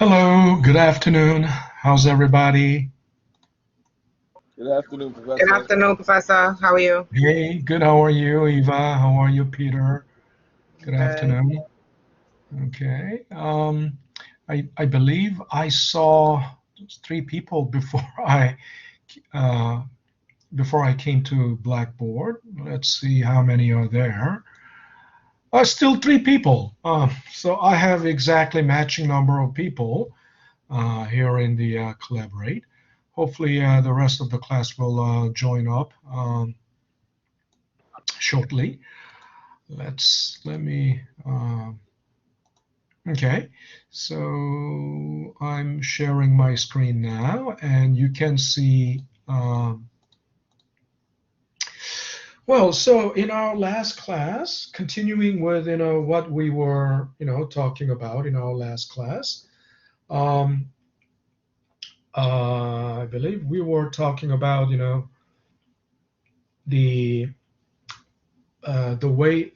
Hello, good afternoon. How's everybody? Good afternoon, Good Professor. afternoon, Professor. How are you? Hey, good. How are you, Eva? How are you, Peter? Good Good. afternoon. Okay. I believe I saw three people uh, before I came to Blackboard. Let's see how many are there. Still three people. So I have exactly matching number of people here in the Collaborate. Hopefully, the rest of the class will join up shortly. Let me okay, so I'm sharing my screen now, and you can see well, so in our last class, continuing with what we were talking about in our last class, um, I believe we were talking about the the way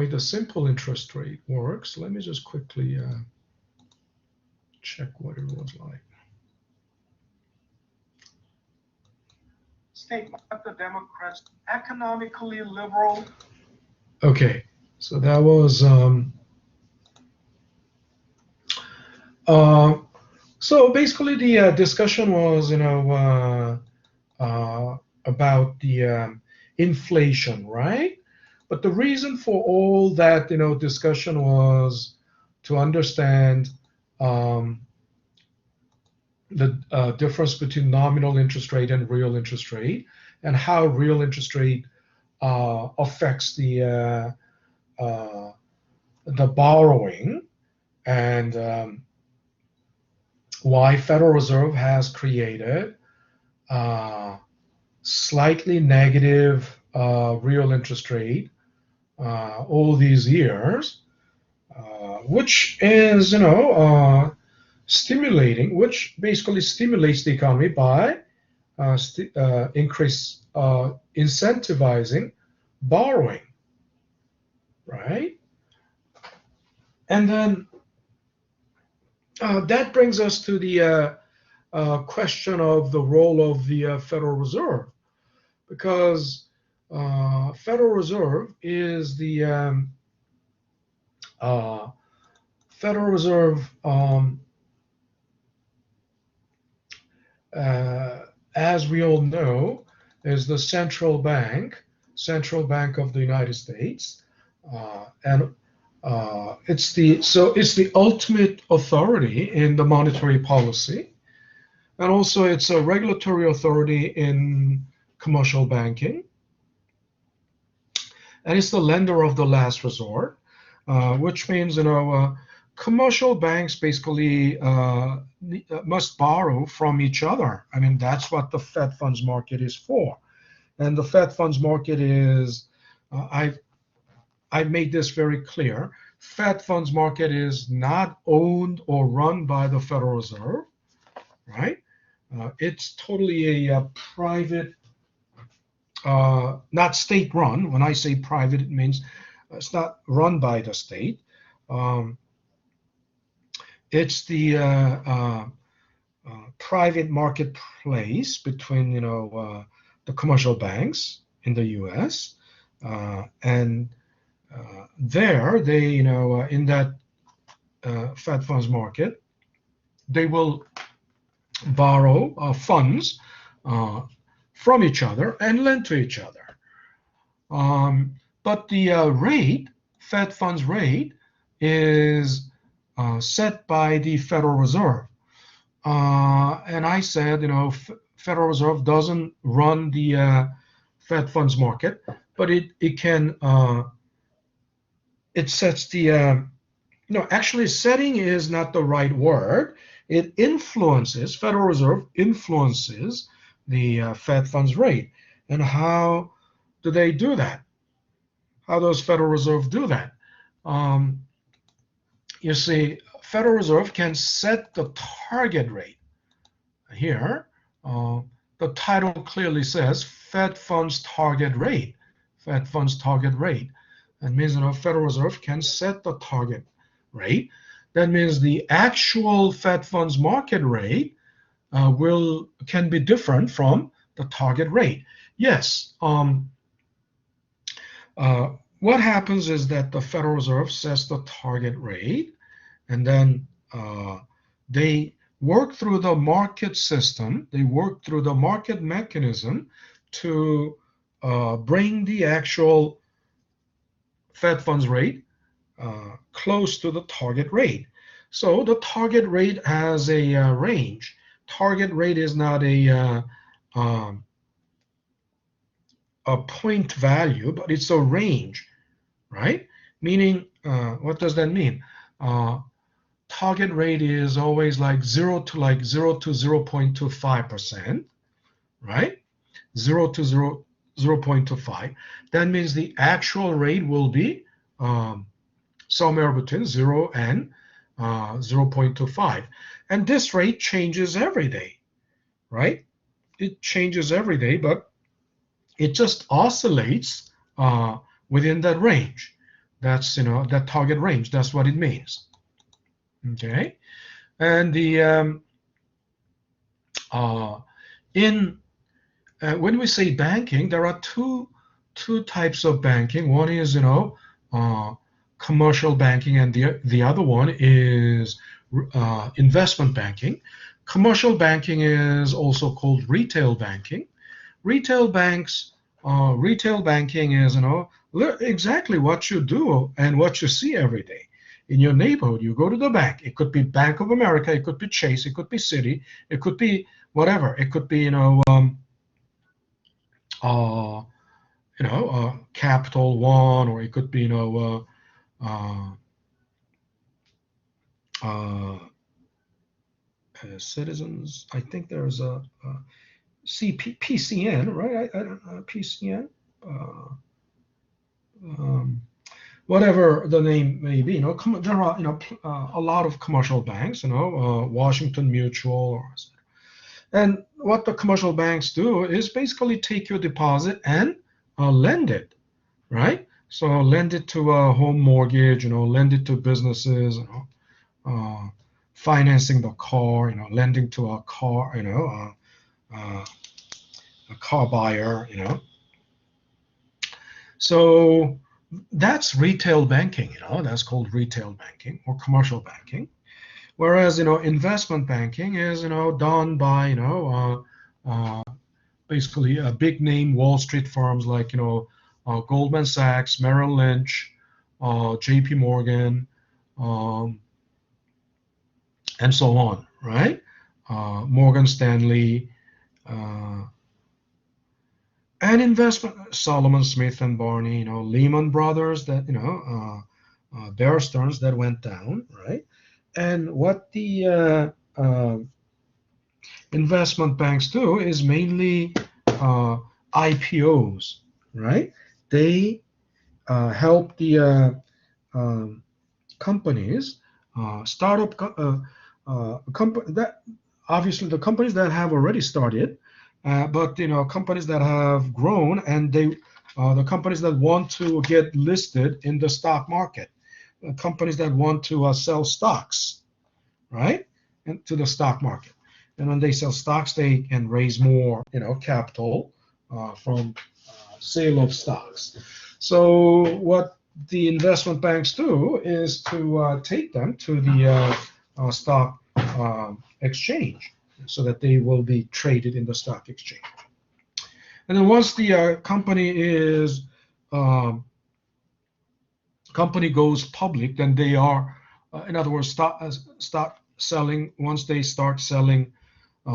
the simple interest rate works. Let me just quickly check what it was like. Statement that the Democrats economically liberal. Okay, so that was uh, so basically the discussion was about the inflation, right? But the reason for all that discussion was to understand um, the difference between nominal interest rate and real interest rate, and how real interest rate affects the borrowing, and why Federal Reserve has created slightly negative real interest rate all these years, which is stimulating, which basically stimulates the economy by increase incentivizing borrowing, right? And then that brings us to the question of the role of the Federal Reserve, because Federal Reserve is the Federal Reserve, as we all know, is the central bank of the United States, and it's the ultimate authority in the monetary policy, and also it's a regulatory authority in commercial banking, and it's the lender of the last resort, which means commercial banks basically must borrow from each other. I mean, that's what the Fed funds market is for, and the Fed funds market is I've made this very clear. Fed funds market is not owned or run by the Federal Reserve, right? It's totally a private, not state run. When I say private, it means it's not run by the state. Um, it's the private marketplace between the commercial banks in the U.S. And there they in that Fed funds market, they will borrow funds from each other and lend to each other. But the Fed funds rate, is set by the Federal Reserve. And I said, Federal Reserve doesn't run the Fed funds market, but it can it sets the actually setting is not the right word. It influences, Federal Reserve influences the Fed funds rate. And how do they do that? How does Federal Reserve do that? You see, Federal Reserve can set the target rate. Here, the title clearly says Fed funds target rate. Fed funds target rate. That means Federal Reserve can set the target rate, that means the actual Fed funds market rate can be different from the target rate. Yes. What happens is that the Federal Reserve sets the target rate, and then they work through the market system, they work through the market mechanism to bring the actual Fed funds rate close to the target rate. So the target rate has a range. Target rate is not a point value, but it's a range, right? Meaning, what does that mean? Target rate is always like 0 to 0.25%, right? 0 to 0.25. That means the actual rate will be somewhere between 0 and 0.25. And this rate changes every day, right? It changes every day, but it just oscillates within that range. That's, that target range. That's what it means. Okay. And when we say banking, there are two types of banking. One is, commercial banking, and the other one is investment banking. Commercial banking is also called retail banking. Retail banking is, exactly what you do and what you see every day in your neighborhood. You go to the bank. It could be Bank of America. It could be Chase. It could be Citi. It could be whatever. It could be, Capital One, or it could be, Citizens. I think there's a PCN, right? PCN. Whatever the name may be, there are, a lot of commercial banks, Washington Mutual, and what the commercial banks do is basically take your deposit and lend it, right? So lend it to a home mortgage, lend it to businesses, financing the car, lending to a car, a car buyer, So that's retail banking, that's called retail banking or commercial banking. Whereas, investment banking is, done by, basically big name Wall Street firms like, Goldman Sachs, Merrill Lynch, JP Morgan, and so on, right? Morgan Stanley, and investment, Solomon Smith and Barney, Lehman Brothers, that, Bear Stearns that went down, right? And what the investment banks do is mainly IPOs, right? They help the companies, startup company that obviously the companies that have already started, but companies that have grown, and the companies that want to get listed in the stock market, companies that want to sell stocks, right, into the stock market. And when they sell stocks, they can raise more, capital from sale of stocks. So what the investment banks do is to take them to the stock exchange, so that they will be traded in the stock exchange. And then once the company goes public, then they are, in other words, start selling. Once they start selling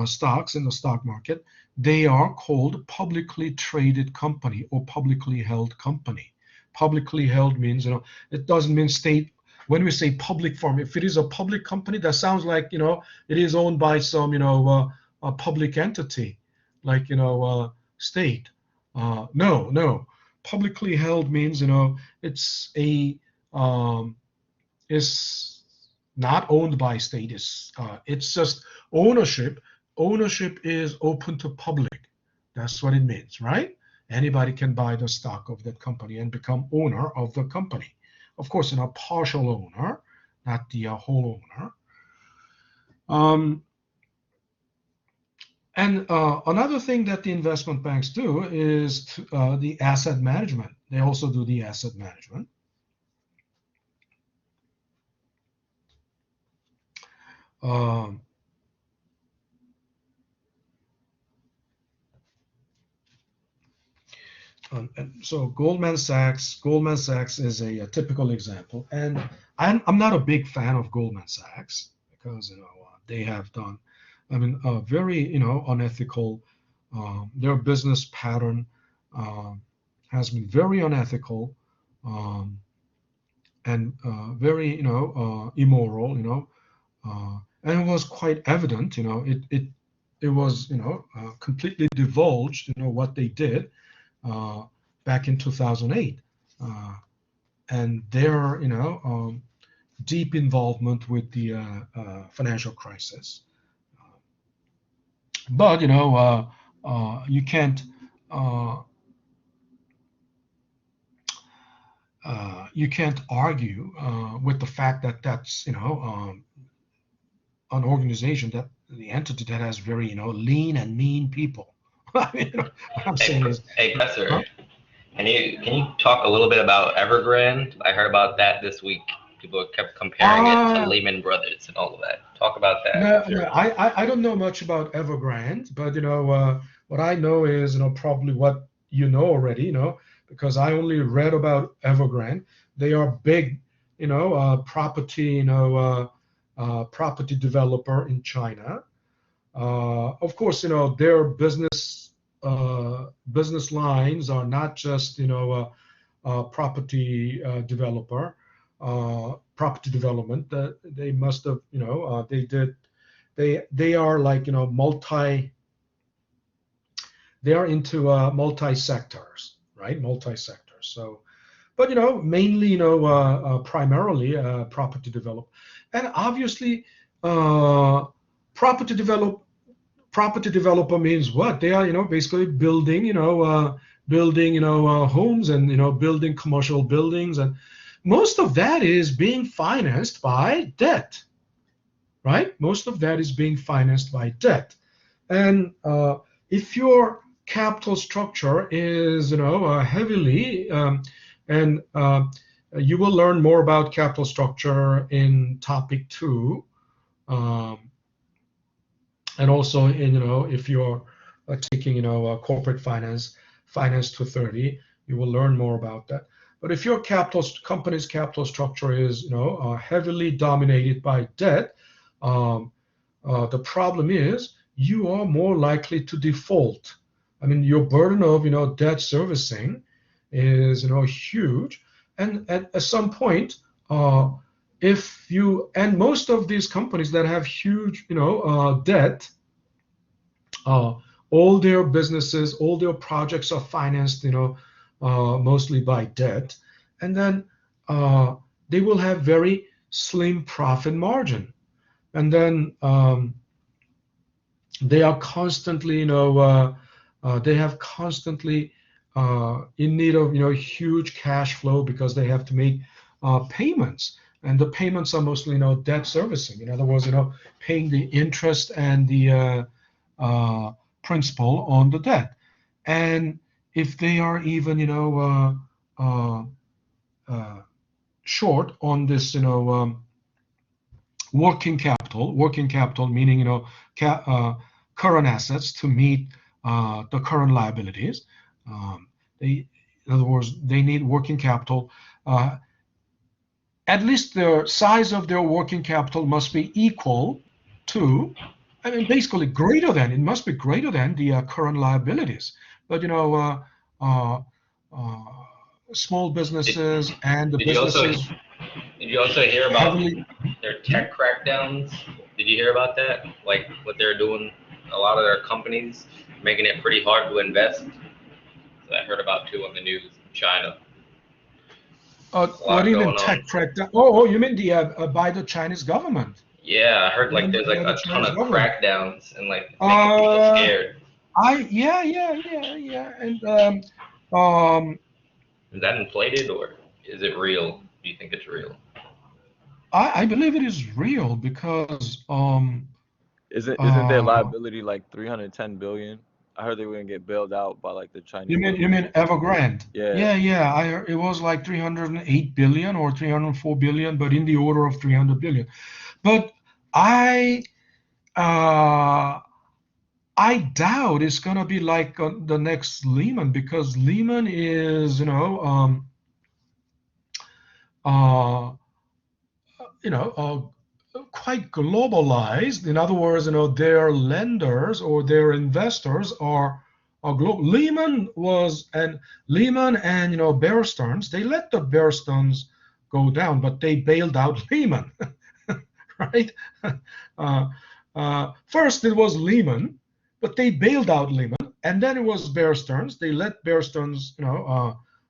stocks in the stock market, they are called publicly traded company or publicly held company. Publicly held means, it doesn't mean state. When we say public form, if it is a public company, that sounds like, it is owned by some, a public entity, like, state. No. Publicly held means, it's not owned by state. It's just ownership. Ownership is open to public. That's what it means, right? Anybody can buy the stock of that company and become owner of the company. Of course, partial owner, not the whole owner. Um, and another thing that the investment banks do is the asset management. They also do the asset management. Um, and so Goldman Sachs is a typical example, and I'm not a big fan of Goldman Sachs because they have done, I mean, a very unethical. Their business pattern has been very unethical um, and very immoral. And it was quite evident. It was completely divulged. What they did uh, back in 2008, and their deep involvement with the financial crisis. But you can't uh, you can't argue with the fact that that's an organization, that the entity that has very lean and mean people. I mean, what I'm saying is, Hey, huh? Professor, can you talk a little bit about Evergrande? I heard about that this week. People kept comparing it to uh, Lehman Brothers and all of that. Talk about that. no, no, I don't know much about Evergrande, but what I know is probably what you know already, because I only read about Evergrande. They are big, property, property developer in China. Of course, their business lines are not just property developer, property development. They must have, they are like multi. They are into multi sectors, right? Multi sectors. So, but mainly primarily property develop, and obviously uh, property develop property developer means what? They are, basically building, homes and, building commercial buildings. And most of that is being financed by debt, right? Most of that is being financed by debt. And if your capital structure is, heavily, and you will learn more about capital structure in topic 2. Um, and also if you're taking corporate finance 230, you will learn more about that. But if your company's capital structure is heavily dominated by debt, um, the problem is you are more likely to default. I mean, your burden of debt servicing is huge, and at some point, if you and most of these companies that have huge debt, uh, all their businesses, all their projects are financed mostly by debt, and then they will have very slim profit margin, and then they are constantly they have constantly in need of huge cash flow because they have to make payments, and the payments are mostly debt servicing. In other words, paying the interest and the principal on the debt. And if they are even short on this working capital meaning current assets to meet the current liabilities. They, in other words, they need working capital. At least the size of their working capital must be equal to, I mean, basically greater than. It must be greater than the current liabilities. But uh, uh, small Did, businesses and the did you also businesses did you also hear about heavily. their Hmm? tech crackdowns? Did you hear about that? Like what they're doing, a lot of their companies making it pretty hard to invest. So I heard about too on the news in China. There's a What do lot you mean going tech on. crackdown? Oh, you mean the by the Chinese government? Yeah, I heard You like mean there's like by the a ton Chinese of government? crackdowns and like making people Uh, scared. yeah, and um, Is that inflated or is it real? Do you think it's real? I believe it is real because Isn't their uh, liability like 310 billion? I heard they were gonna get bailed out by like the you Chinese mean government. Evergrande? Yeah. Yeah. I heard it was like 308 billion or 304 billion, but in the order of 300 billion. But I uh, I doubt it's gonna be like the next Lehman because Lehman is uh, quite globalized. In other words, their lenders or their investors are global. Lehman and Bear Stearns. They let the Bear Stearns go down, but they bailed out Lehman, right? Uh, First it was Lehman, but they bailed out Lehman, and then it was Bear Stearns. They let Bear Stearns,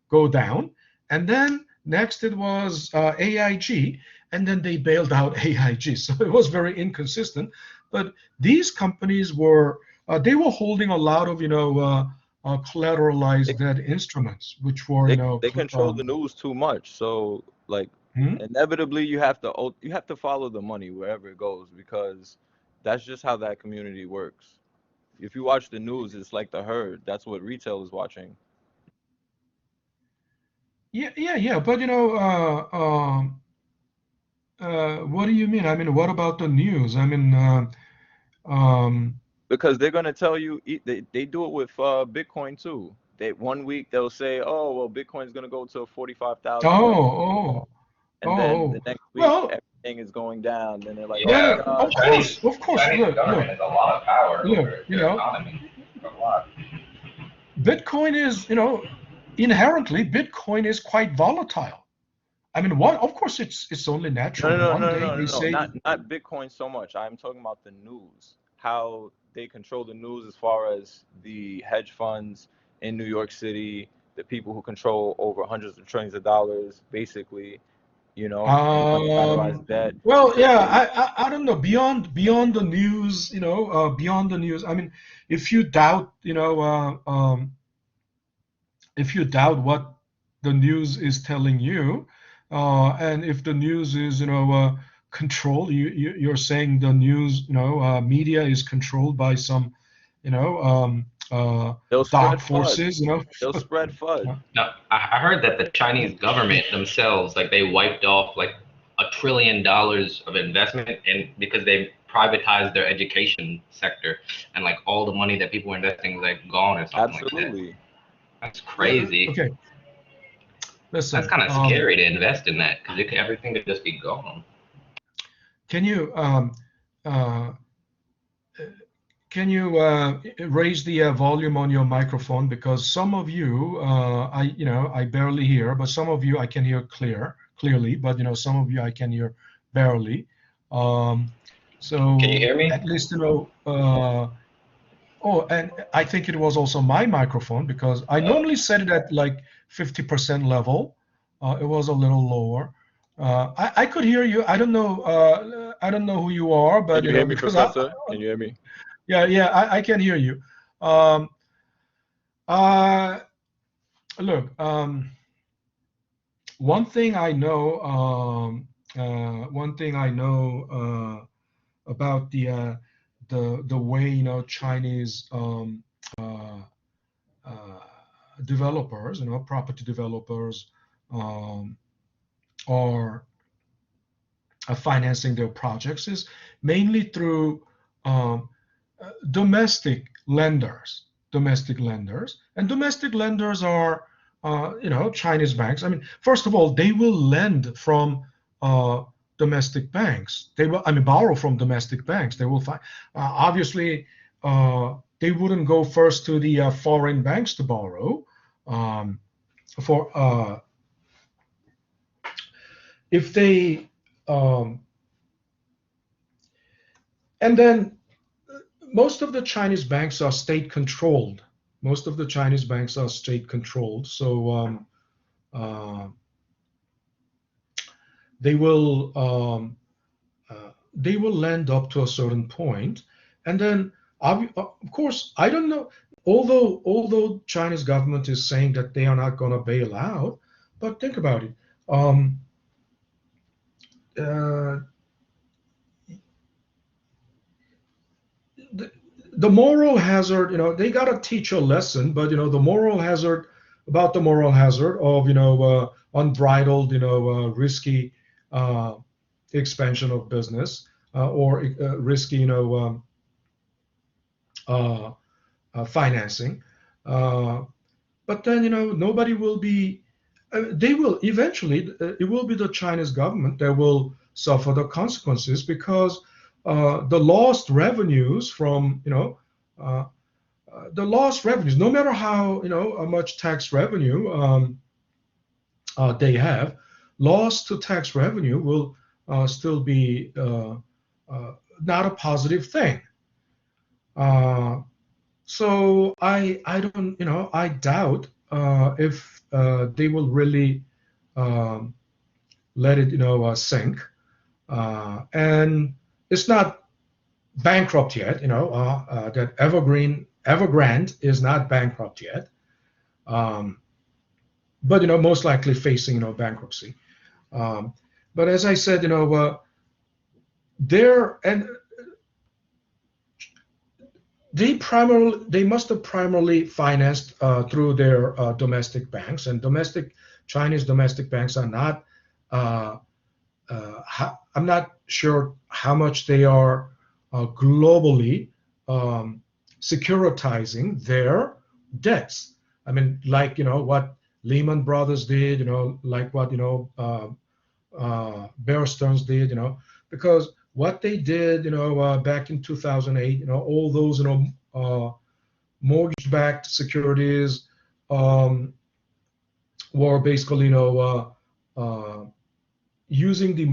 go down, and then next it was AIG, and then they bailed out AIG. So it was very inconsistent. But these companies they were holding a lot of They collateralized debt instruments, which were they control the news too much. So like hmm? inevitably you have to follow the money wherever it goes because that's just how that community works. If you watch the news, it's like the herd. That's what retail is watching. Yeah. But what do you mean? I mean, what about the news? I mean, um, Because they're gonna tell you they do it with Bitcoin too. They one week they'll say, oh well, Bitcoin's gonna go to 45,000, oh, and then the oh. next week Well, everything is going down. Then they're like, oh my Yeah, well, gosh. of course. Chinese Look, government has a lot of power look. over their economy. A lot. Bitcoin is, inherently, Bitcoin is quite volatile. I mean, of course, it's only natural. One day they say, Not Bitcoin so much. I'm talking about the news. How they control the news as far as the hedge funds in New York City, the people who control over hundreds of trillions of dollars, basically, and um, uncollateralized debt. well, yeah, I don't know. Beyond the news, beyond the news. I mean, if you doubt, if you doubt what the news is telling you, and if the news is, controlled, you're saying the news, media is controlled by some, you know, They'll dark spread FUD. forces, They'll spread FUD. Now, I heard that the Chinese government themselves, like they wiped off like $1 trillion of investment, and because they privatized their education sector, and like all the money that people were investing was like gone or something like that. Absolutely. That's crazy. Okay, That's listen. kind of scary to invest in that because everything could just be gone. Can you uh, can you raise the volume on your microphone because some of you I barely hear, but some of you I can hear clearly, but some of you I can hear barely. Um, Can you so hear me? at least oh, and I think it was also my microphone because I Oh, normally set it at like 50% level. It was a little lower. I could hear you. I don't know who you are, Can but you hear me, because Professor? Can you hear me? yeah, I can hear you. Um, uh, Look, one thing I know, one thing I know about the way Chinese uh, uh, developers, property developers, um, are financing their projects is mainly through um, domestic lenders, and domestic lenders are, Chinese banks. I mean, first of all, they will lend from domestic banks. They will, I mean, borrow from domestic banks. They will find, obviously, they wouldn't go first to the foreign banks to borrow. Um, for if they, um, and then most of the Chinese banks are state controlled. Most of the Chinese banks are state controlled. So uh, they will they will lend up to a certain point, and then of course I don't know. Although Chinese government is saying that they are not going to bail out, but think about it. the moral hazard, they got to teach a lesson, but the moral hazard about the moral hazard of unbridled, risky expansion of business or risky, financing. But then nobody will be. They will eventually. It will be the Chinese government that will suffer the consequences because the lost revenues from the lost revenues, no matter how how much tax revenue they have, loss to tax revenue will still be not a positive thing. So I don't I doubt if they will really let it sink, and it's not bankrupt yet. That Evergrande is not bankrupt yet, but most likely facing bankruptcy. But as I said, there and they must have primarily financed through their domestic banks, and Chinese domestic banks are not. I'm not sure how much they are globally securitizing their debts. I mean, like what Lehman Brothers did, like what Bear Stearns did, because what they did, back in 2008, all those, mortgage-backed securities were basically, using the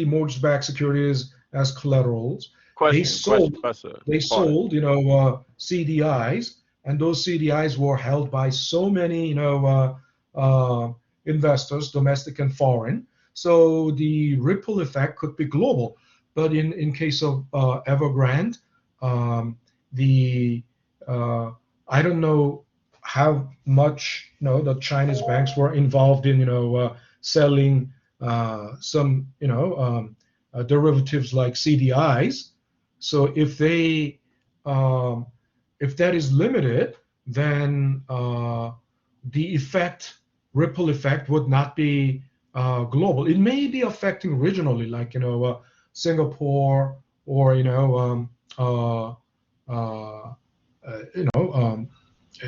mortgage-backed securities as collaterals. They sold, CDIs, and those CDIs were held by so many, investors, domestic and foreign. So the ripple effect could be global. But in case of Evergrande, I don't know how much the Chinese banks were involved in selling some derivatives like CDIs. So if that is limited, then the ripple effect would not be global. It may be affecting regionally, like Singapore or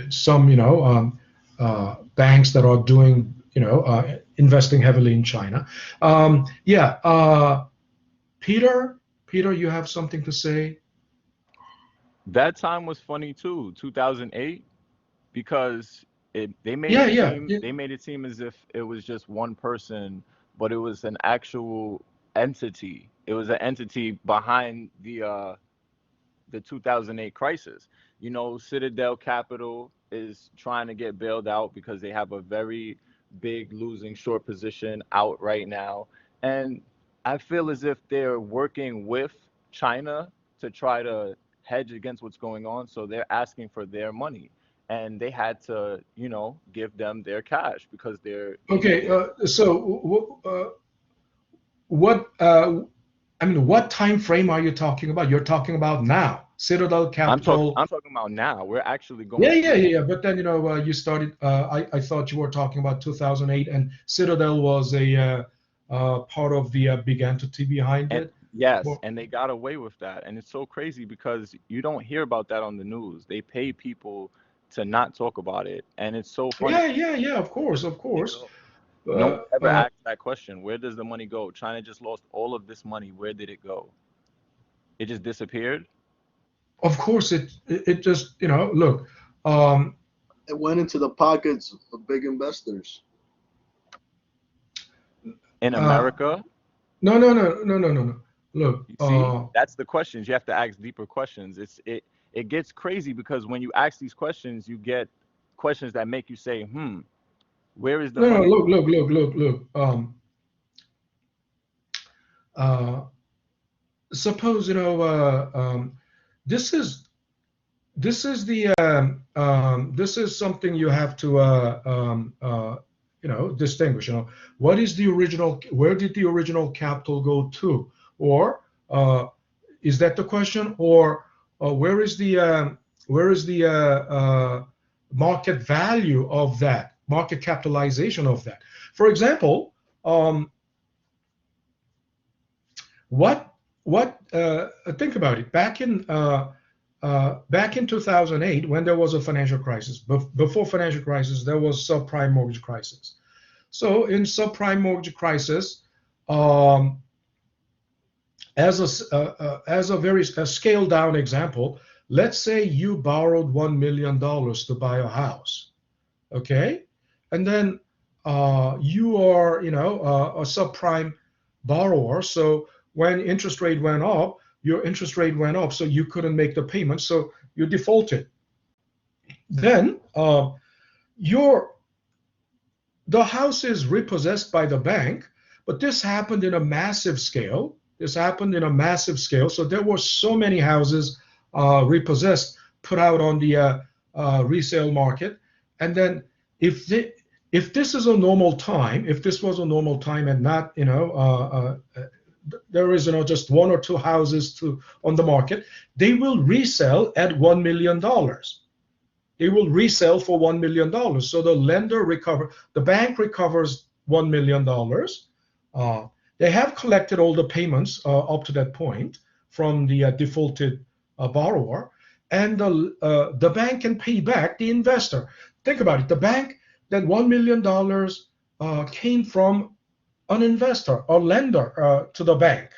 some banks that are doing investing heavily in China. Peter, you have something to say? That time was funny too, 2008, because they made it seem as if it was just one person, but it was an actual entity. It was an entity behind the 2008 crisis. Citadel Capital is trying to get bailed out because they have a very big losing short position out right now, and I feel as if they're working with China to try to hedge against what's going on. So they're asking for their money, and they had to, give them their cash because they're okay. What what time frame are you talking about? You're talking about now. Citadel Capital. I'm talking about now. We're actually going. Yeah. But then you started. I thought you were talking about 2008, and Citadel was a part of the big entity behind it. Yes, and they got away with that, and it's so crazy because you don't hear about that on the news. They pay people to not talk about it, and it's so funny. Yeah. Of course. No one ever asked that question. Where does the money go? China just lost all of this money. Where did it go? It just disappeared. Of course, it just look. It went into the pockets of big investors. In America? No. Look, you see, that's the questions. You have to ask deeper questions. It gets crazy because when you ask these questions, you get questions that make you say, where is the money? Look. Suppose this is something you have to distinguish. What is the original? Where did the original capital go to? Or is that the question? Or where is the market value of that, market capitalization of that? For example, what think about it. Back in 2008, when there was a financial crisis, before financial crisis, there was subprime mortgage crisis. So in subprime mortgage crisis, as a very scaled down example, let's say you borrowed $1 million to buy a house, okay, and then you are a subprime borrower. So when interest rate went up, your interest rate went up, so you couldn't make the payment, so you defaulted. Then the house is repossessed by the bank, but this happened in a massive scale. So there were so many houses repossessed, put out on the resale market. And then if this was a normal time and not, there is just one or two houses on the market, they will resell at $1 million. They will resell for $1 million. So the bank recovers $1 million. They have collected all the payments up to that point from the defaulted borrower, and the bank can pay back the investor. Think about it. The bank, that $1 million came from an investor or lender to the bank.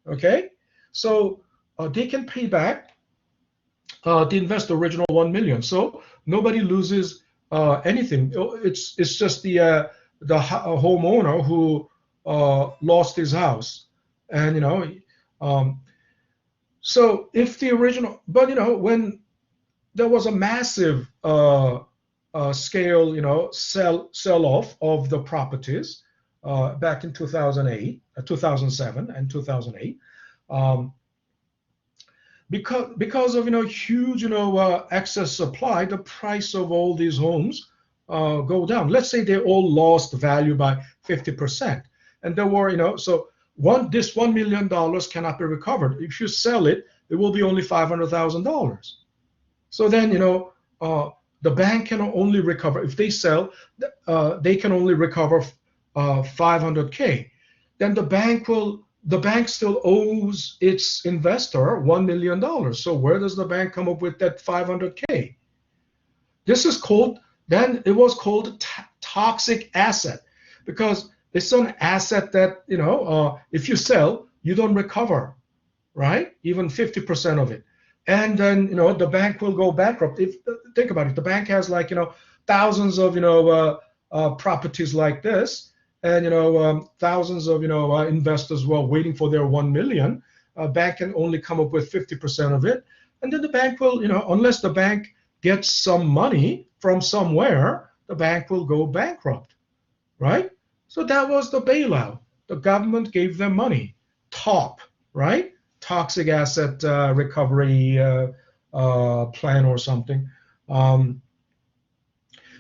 Okay, so they can pay back the investor original $1 million. So nobody loses anything. It's just the homeowner who lost his house, and so if the original, but when there was a massive scale sell off of the properties back in 2008, 2007 and 2008, because of huge excess supply, the price of all these homes go down. Let's say they all lost value by 50%, and there were this $1 million cannot be recovered. If you sell it, it will be only $500,000. So then the bank can only recover, if they sell, they can only recover $500K. Then the bank still owes its investor $1 million. So where does the bank come up with that $500K? Then it was called toxic asset, because it's an asset that if you sell, you don't recover, right? Even 50% of it. And then the bank will go bankrupt. Think about it, the bank has thousands of properties like this, and thousands of investors who are waiting for their 1 million. Bank can only come up with 50% of it, and then the bank will, unless the bank gets some money from somewhere, the bank will go bankrupt, right? So that was the bailout. The government gave them money. TARP, right? Toxic asset recovery plan or something.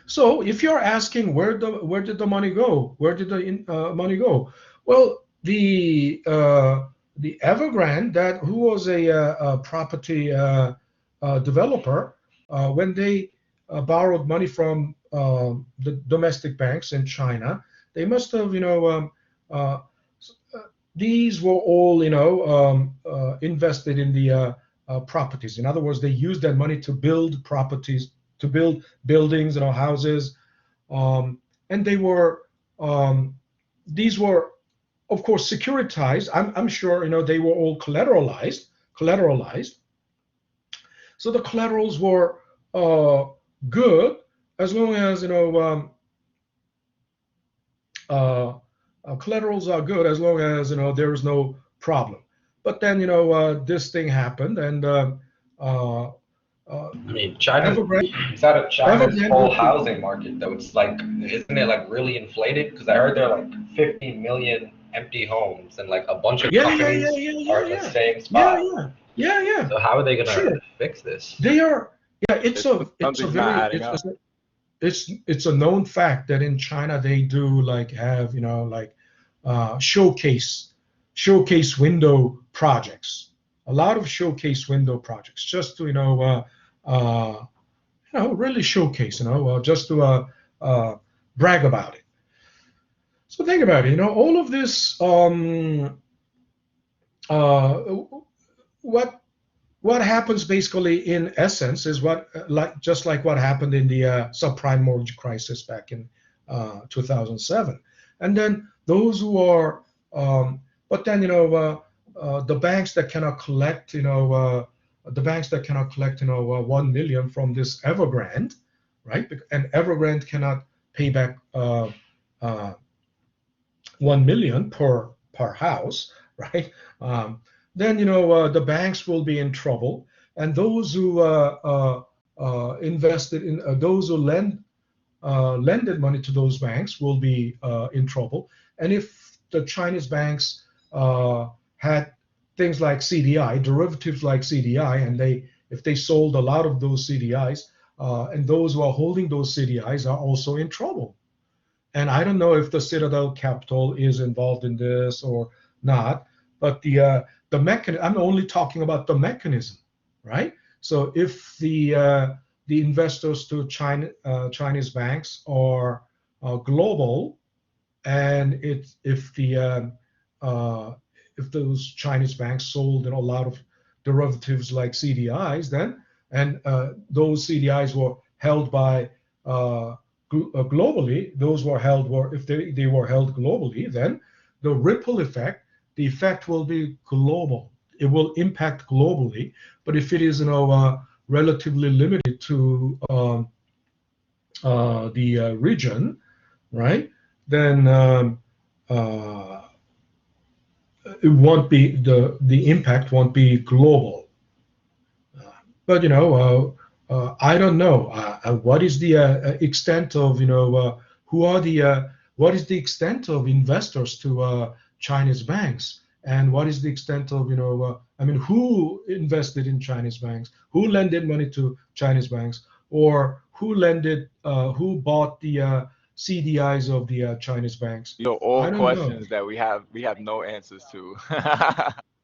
So if you're asking where did the money go? Where did the money go? Well, the Evergrande, who was a property developer, when they borrowed money from the domestic banks in China, they must have these were all invested in the properties. In other words, they used that money to build properties, to build buildings, houses, and they were these were, of course, securitized. I'm sure they were all collateralized. So the collaterals were good as long as collaterals are good as long as there is no problem. But then this thing happened, and China, China's whole housing market, though, it's isn't it really inflated? Because I heard there are 50 million empty homes, and a bunch of companies are in the same spot. Yeah. So how are they gonna fix this? They are. Yeah, it's a known fact that in China they do have showcase window projects. a lot of showcase window projects just to really showcase, just to brag about it. So think about it, all of this. What happens basically in essence is just like what happened in the subprime mortgage crisis back in 2007. And then those who are, but then the banks that cannot collect, the banks that cannot collect, 1 million from this Evergrande, right? And Evergrande cannot pay back 1 million per house, right? Then the banks will be in trouble, and those who invested in those who lended money to those banks will be in trouble. And if the Chinese banks had things like CDI, derivatives like CDI, and if they sold a lot of those CDIs, and those who are holding those CDIs are also in trouble. And I don't know if the Citadel Capital is involved in this or not, but the mechanism, I'm only talking about the mechanism, right? So if the investors to Chinese banks are global, and if those Chinese banks sold a lot of derivatives like CDIs, then and those CDIs were held by globally, if they were held globally, then the ripple effect, the effect will be global. It will impact globally. But if it is relatively limited to the region, right, then it won't be the impact won't be global. But I don't know what is the extent of what is the extent of investors to Chinese banks, and what is the extent of who invested in Chinese banks, who lended money to Chinese banks, or who bought the CDIs of the Chinese banks. All questions that we have no answers to.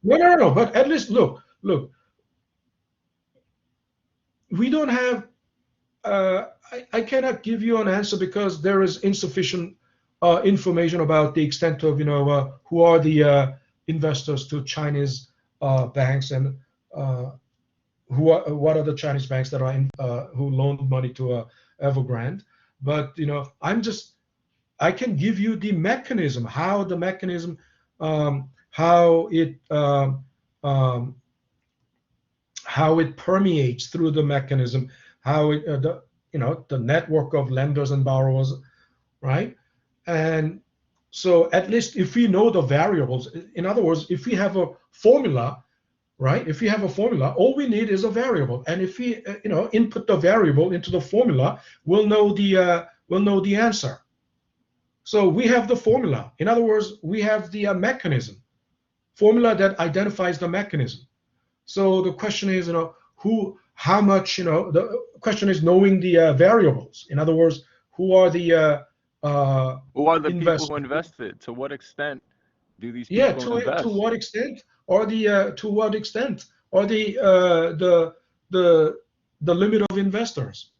No. But at least look. We don't have. I cannot give you an answer because there is insufficient information about the extent of who are the investors to Chinese banks, and what are the Chinese banks that are who loaned money to Evergrande. But I can give you the mechanism, how it permeates through the mechanism, how it the network of lenders and borrowers, right? And so at least if we know the variables, in other words, if we have a formula, right? If we have a formula, all we need is a variable, and if we input the variable into the formula, we'll know the answer. So we have the formula. In other words, we have the mechanism, formula that identifies the mechanism. So the question is, how much, the question is knowing the variables. In other words, who are the people who invested? To what extent do these people invest? To what extent, or to what extent, or the limit of investors,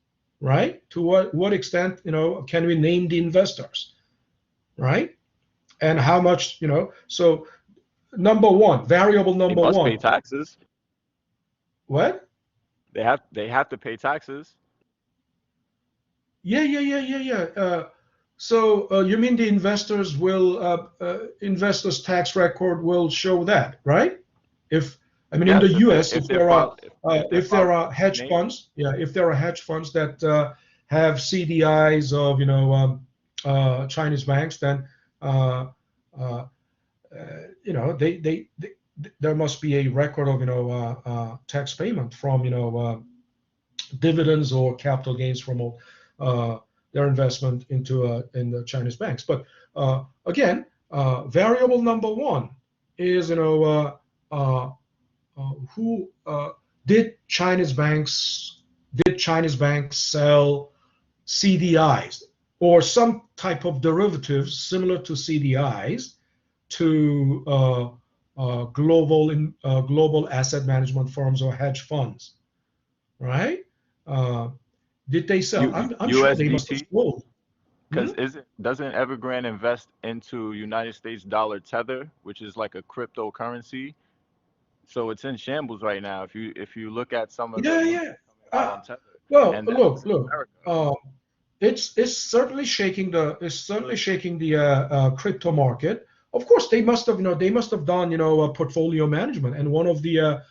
right? To what extent, can we name the investors, right? And how much, so number one, variable number one. They must pay taxes. What? They have to pay taxes. Yeah. So you mean the investors investors' tax record will show that, right? In the U.S., if there are hedge funds, if there are hedge funds that have CDIs of Chinese banks, then there must be a record of tax payment from dividends or capital gains from their investment in the Chinese banks. But again, variable number one is who did Chinese banks sell CDIs or some type of derivatives similar to CDIs to global asset management firms or hedge funds, right? Did they sell? I'm sure they must have USDT? sold. Hmm? Because doesn't Evergrande invest into United States dollar tether, which is like a cryptocurrency? So it's in shambles right now. If you look at some of the Yeah, news yeah. coming out Uh, on tether, well, and that's look. America. It's certainly shaking the crypto market. Of course, they must have done portfolio management, and one of the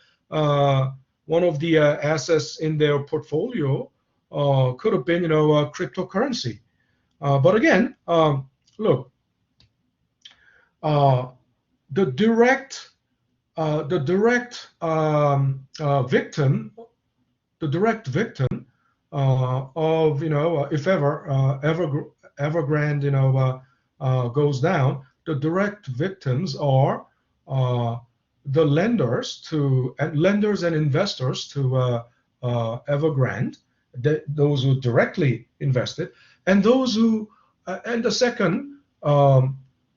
assets in their portfolio could have been cryptocurrency. But again, look, uh, the direct the direct victim the direct victim of if Evergrande goes down, the direct victims are uh, the lenders and investors to Evergrande, those who directly invested, and those who and the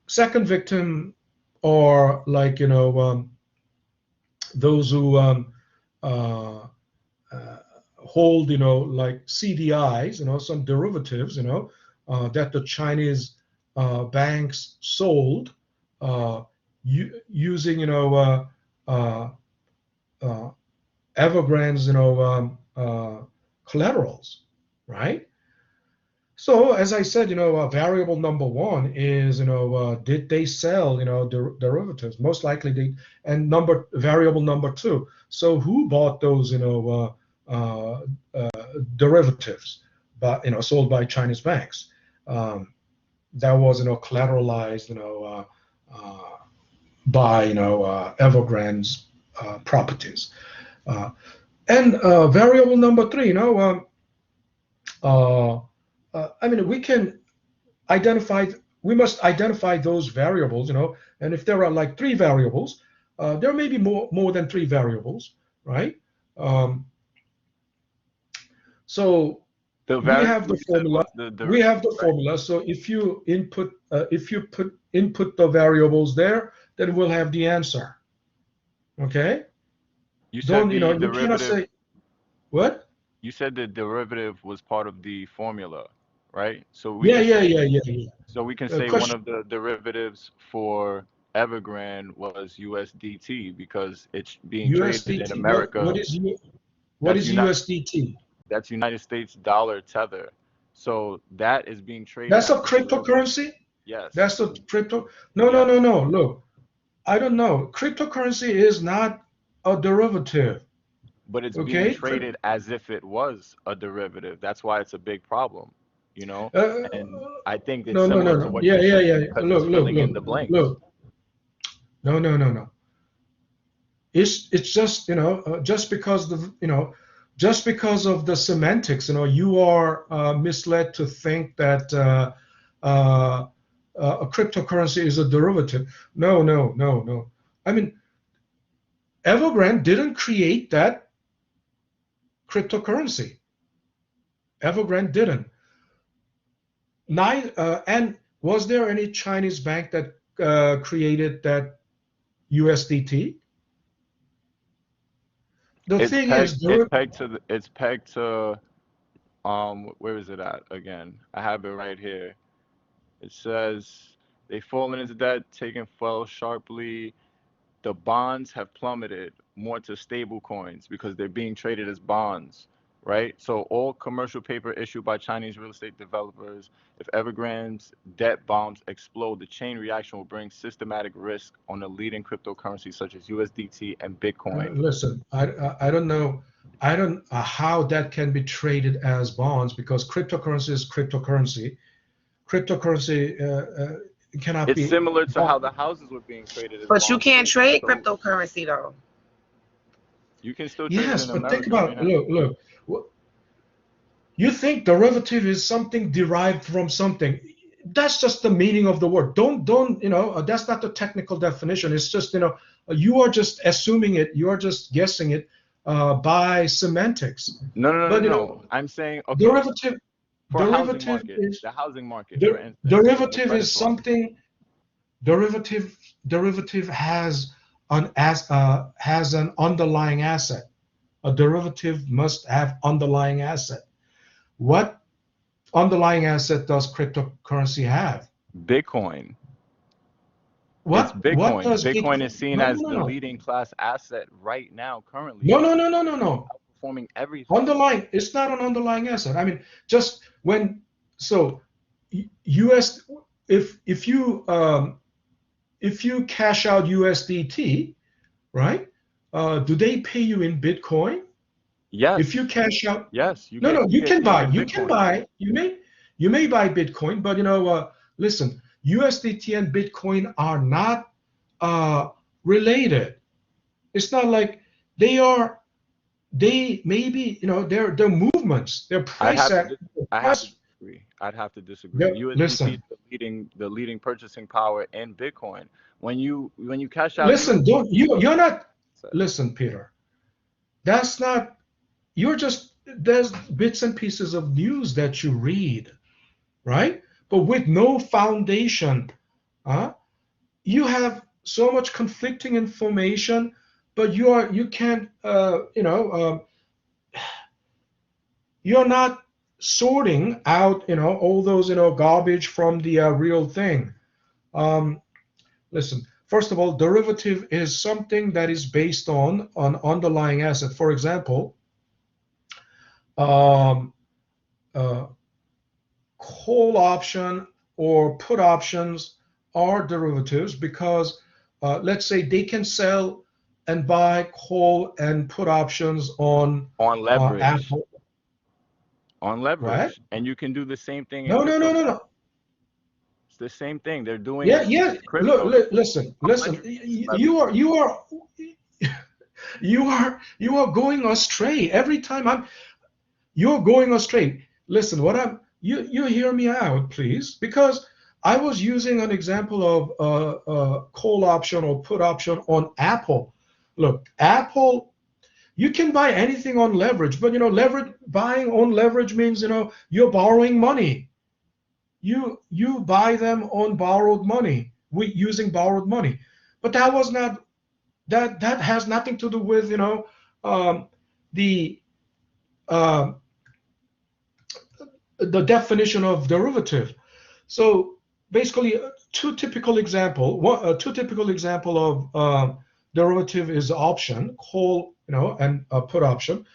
second victim are like those who uh, uh, hold, like CDIs, some derivatives, that the Chinese banks sold using, uh, uh, Evergrande's, collaterals, right? So as I said, variable number one is, did they sell, derivatives? Most likely they, and variable number two. So who bought those, derivatives, but sold by Chinese banks? That was, collateralized, by, Evergrande's properties. Uh, and variable number three, uh, I mean, identify, we must identify those variables, and if there are like three variables, there may be more than three variables, right? Um, so The we have variable the you said formula. was the We have derivative, the right? formula. So if you input the variables there, then we'll have the answer. Okay? You said Don't the you cannot derivative. say what? You said the derivative was part of the formula, right? Yeah, yeah, yeah, yeah, yeah. So we can say one Question. of the derivatives for Evergrande was USDT because it's being traded in USDT. What America. what That's is United USDT? that's United States dollar tether. So that is being traded That's a as a derivative. cryptocurrency? Yes. That's a crypto? No, no, Yes. no, no. Look, I don't know. Cryptocurrency is not a derivative. But it's being Okay? traded as if it was a derivative. That's why it's a big problem, you know? Uh, And I think it's no, no, no, similar to no. what Yeah, you're yeah, saying yeah. because it's Look, filling in the blanks. look. No, no, no, no. It's just just because of the semantics, you are misled to think that uh, a cryptocurrency is a derivative. No, no, no, no. I mean, Evergrande didn't create that cryptocurrency. Evergrande didn't. And was there any Chinese bank that created that USDT? The thing is, It's pegged to where is it at again? I have it right here. It says they fallen into debt, taken fell sharply. The bonds have plummeted more to stable coins because they're being traded as bonds, right? So all commercial paper issued by Chinese real estate developers, if Evergrande's debt bombs explode, the chain reaction will bring systematic risk on the leading cryptocurrencies such as USDT and Bitcoin. listen, I don't know. I don't how that can be traded as bonds because cryptocurrency is cryptocurrency. Cryptocurrency cannot It's be similar to how bought. the houses were being traded as But you bonds can't too. trade So cryptocurrency though. you can still trade it Yes, in but think America right about, now. look. You think derivative is something derived from something. That's just the meaning of the word. Don't that's not the technical definition. It's just you are just assuming it. You are just guessing it by semantics. No, no, no, But no. I'm saying, okay, derivative for housing derivative market, is the housing market, for instance, the derivative credit is swap. something. Derivative has has an underlying asset. A derivative must have underlying asset. What underlying asset does cryptocurrency have? Bitcoin. It's What Bitcoin. does Bitcoin is Bitcoin? seen No, as no, no, the no, leading class asset right now, currently. no, no, no, no, no, no. Outperforming everything. Underlying. It's not an underlying asset. I mean, just when so US if you cash out USDT, right? Do they pay you in Bitcoin? If you Yes. cash out, Yes. You no, get no, you you get can paid buy. in You can Bitcoin. buy. You may buy Bitcoin, but listen, USDT and Bitcoin are not related. It's not like they are. They maybe they're movements. They're I'd price have to at dis- I have to price. disagree. I'd have to disagree. USDT is Listen, the leading purchasing power in Bitcoin. When you cash out listen. Don't you? You're not. USDT, Listen, Peter. That's not. You're just there's bits and pieces of news that you read, right? But with no foundation, huh? You have so much conflicting information, but you can't you're not sorting out all those garbage from the real thing. Um, Listen, first of all, derivative is something that is based on an underlying asset. For example, um, uh, call option or put options are derivatives because let's say they can sell and buy call and put options on on leverage. Apple. On What? leverage. And you can do the same thing in No, no, no, crypto no, too. no. It's the same thing. They're doing Yeah, it yeah. with Look, crypto. listen, On listen. leverage based leverage. You are going astray every time you're going astray. Listen, what I'm you hear me out, please, because I was using an example of call option or put option on Apple. Look, Apple, you can buy anything on leverage, but leverage buying on leverage means you're borrowing money. You buy them on borrowed money, using borrowed money, but that has nothing to do with um, the uh, the definition of derivative. So basically, two typical example of derivative is option, call, and put option.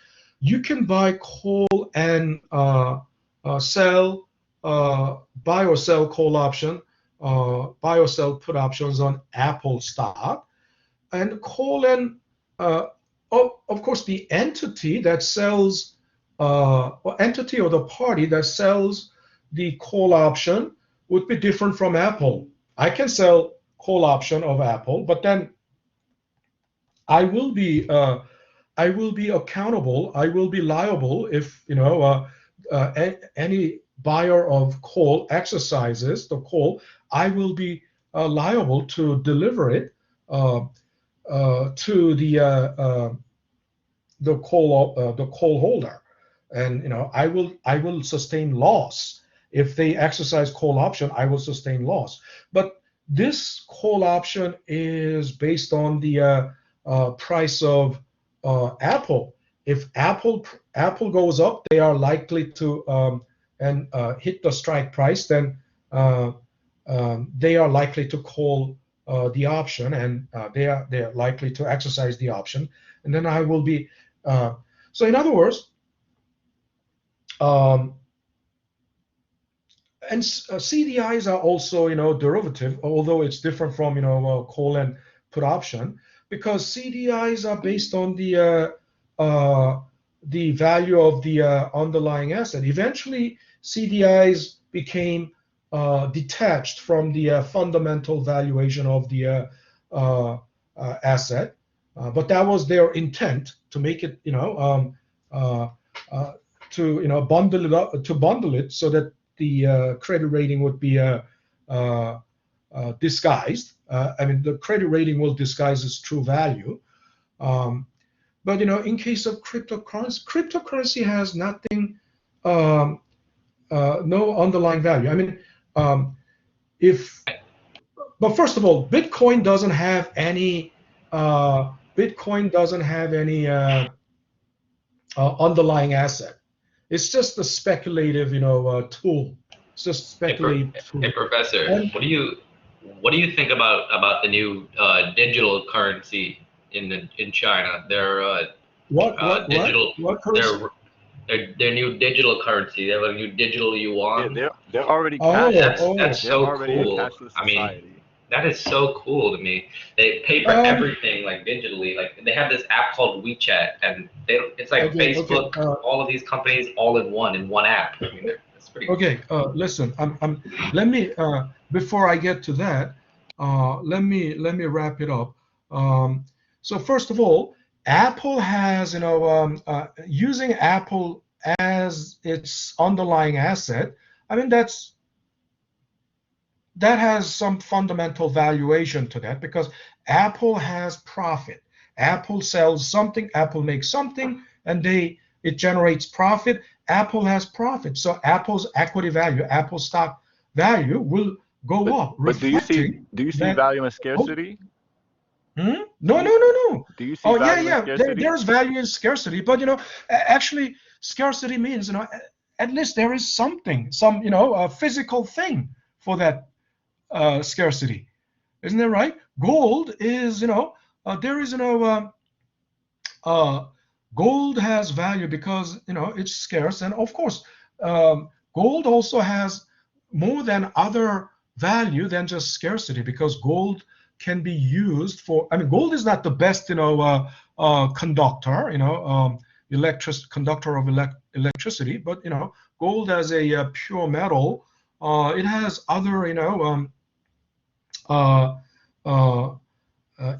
You can buy call and sell, buy or sell call option, buy or sell put options on Apple stock, and call and of course the entity that sells or entity or the party that sells the call option would be different from Apple. I can sell call option of Apple, but then I will be uh, I will be accountable. I will be liable if any buyer of call exercises the call. I will be liable to deliver it uh, to the call holder, and I will sustain loss if they exercise call option. I will sustain loss, but this call option is based on the price of Apple. If Apple goes up, they are likely to and hit the strike price. Then uh, they are likely to call the option, and they are likely to exercise the option, and then I will be. Uh, so in other words, um, and CDIs are also derivative, although it's different from call and put option, because CDIs are based on the value of the underlying asset. Eventually, CDIs became detached from the fundamental valuation of the asset, but that was their intent to make it uh, uh, to bundle it up, to bundle it so that the credit rating would be uh, disguised. I mean, the credit rating will disguise its true value. Um, but in case of cryptocurrency has nothing, um, no underlying value. I mean, if but first of all, Bitcoin doesn't have any. Bitcoin doesn't have any underlying asset. It's just a speculative, tool. It's just a Hey, speculative hey tool. Professor, And what do you think about the new digital currency in China? Digital what currency? their their new digital currency. They have a new digital Yeah, yuan. they're already Oh, cashless. That's oh. They're so already a cool. cashless I mean, society. that is so cool to me. They pay for Um, everything like digitally. Like they have this app called WeChat, and it's like okay, okay. Facebook. All of these companies all in one app. I mean, it's pretty. Okay, listen. Let me before I get to that, let me wrap it up. So first of all, Apple has, using Apple as its underlying asset. I mean, that has some fundamental valuation to that because Apple has profit. Apple sells something, Apple makes something, and it generates profit. Apple has profit. So Apple's equity value, Apple stock value will go But up, but reflecting do you see that. value in Oh, scarcity? Do no, you no, no, no. do you see Oh, yeah, value in yeah. scarcity? There's value in scarcity, but actually, scarcity means at least there is something, some physical thing for that scarcity. Isn't that right? Gold is, there is, uh, gold has value because, it's scarce. And of course, gold also has more than other value than just scarcity because gold can be used for, I mean, gold is not the best, conductor, conductor of electricity, but, gold as a pure metal, it has other, uh, uh,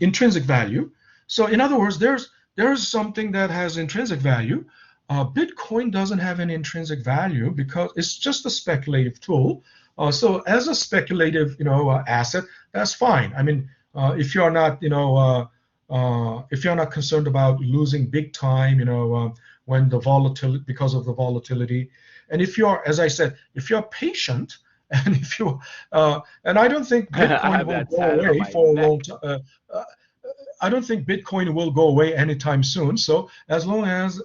intrinsic value. So in other words, there's something that has intrinsic value. Bitcoin doesn't have any intrinsic value because it's just a speculative tool. So as a speculative, asset, that's fine. I mean, if you're not, if you're not concerned about losing big time, when the volatility because of the volatility, and if you're, as I said, if you're patient, and if you and I don't think I Bitcoin have will that go tatted on away my for a neck. long time. I don't think Bitcoin will go away anytime soon. So as long as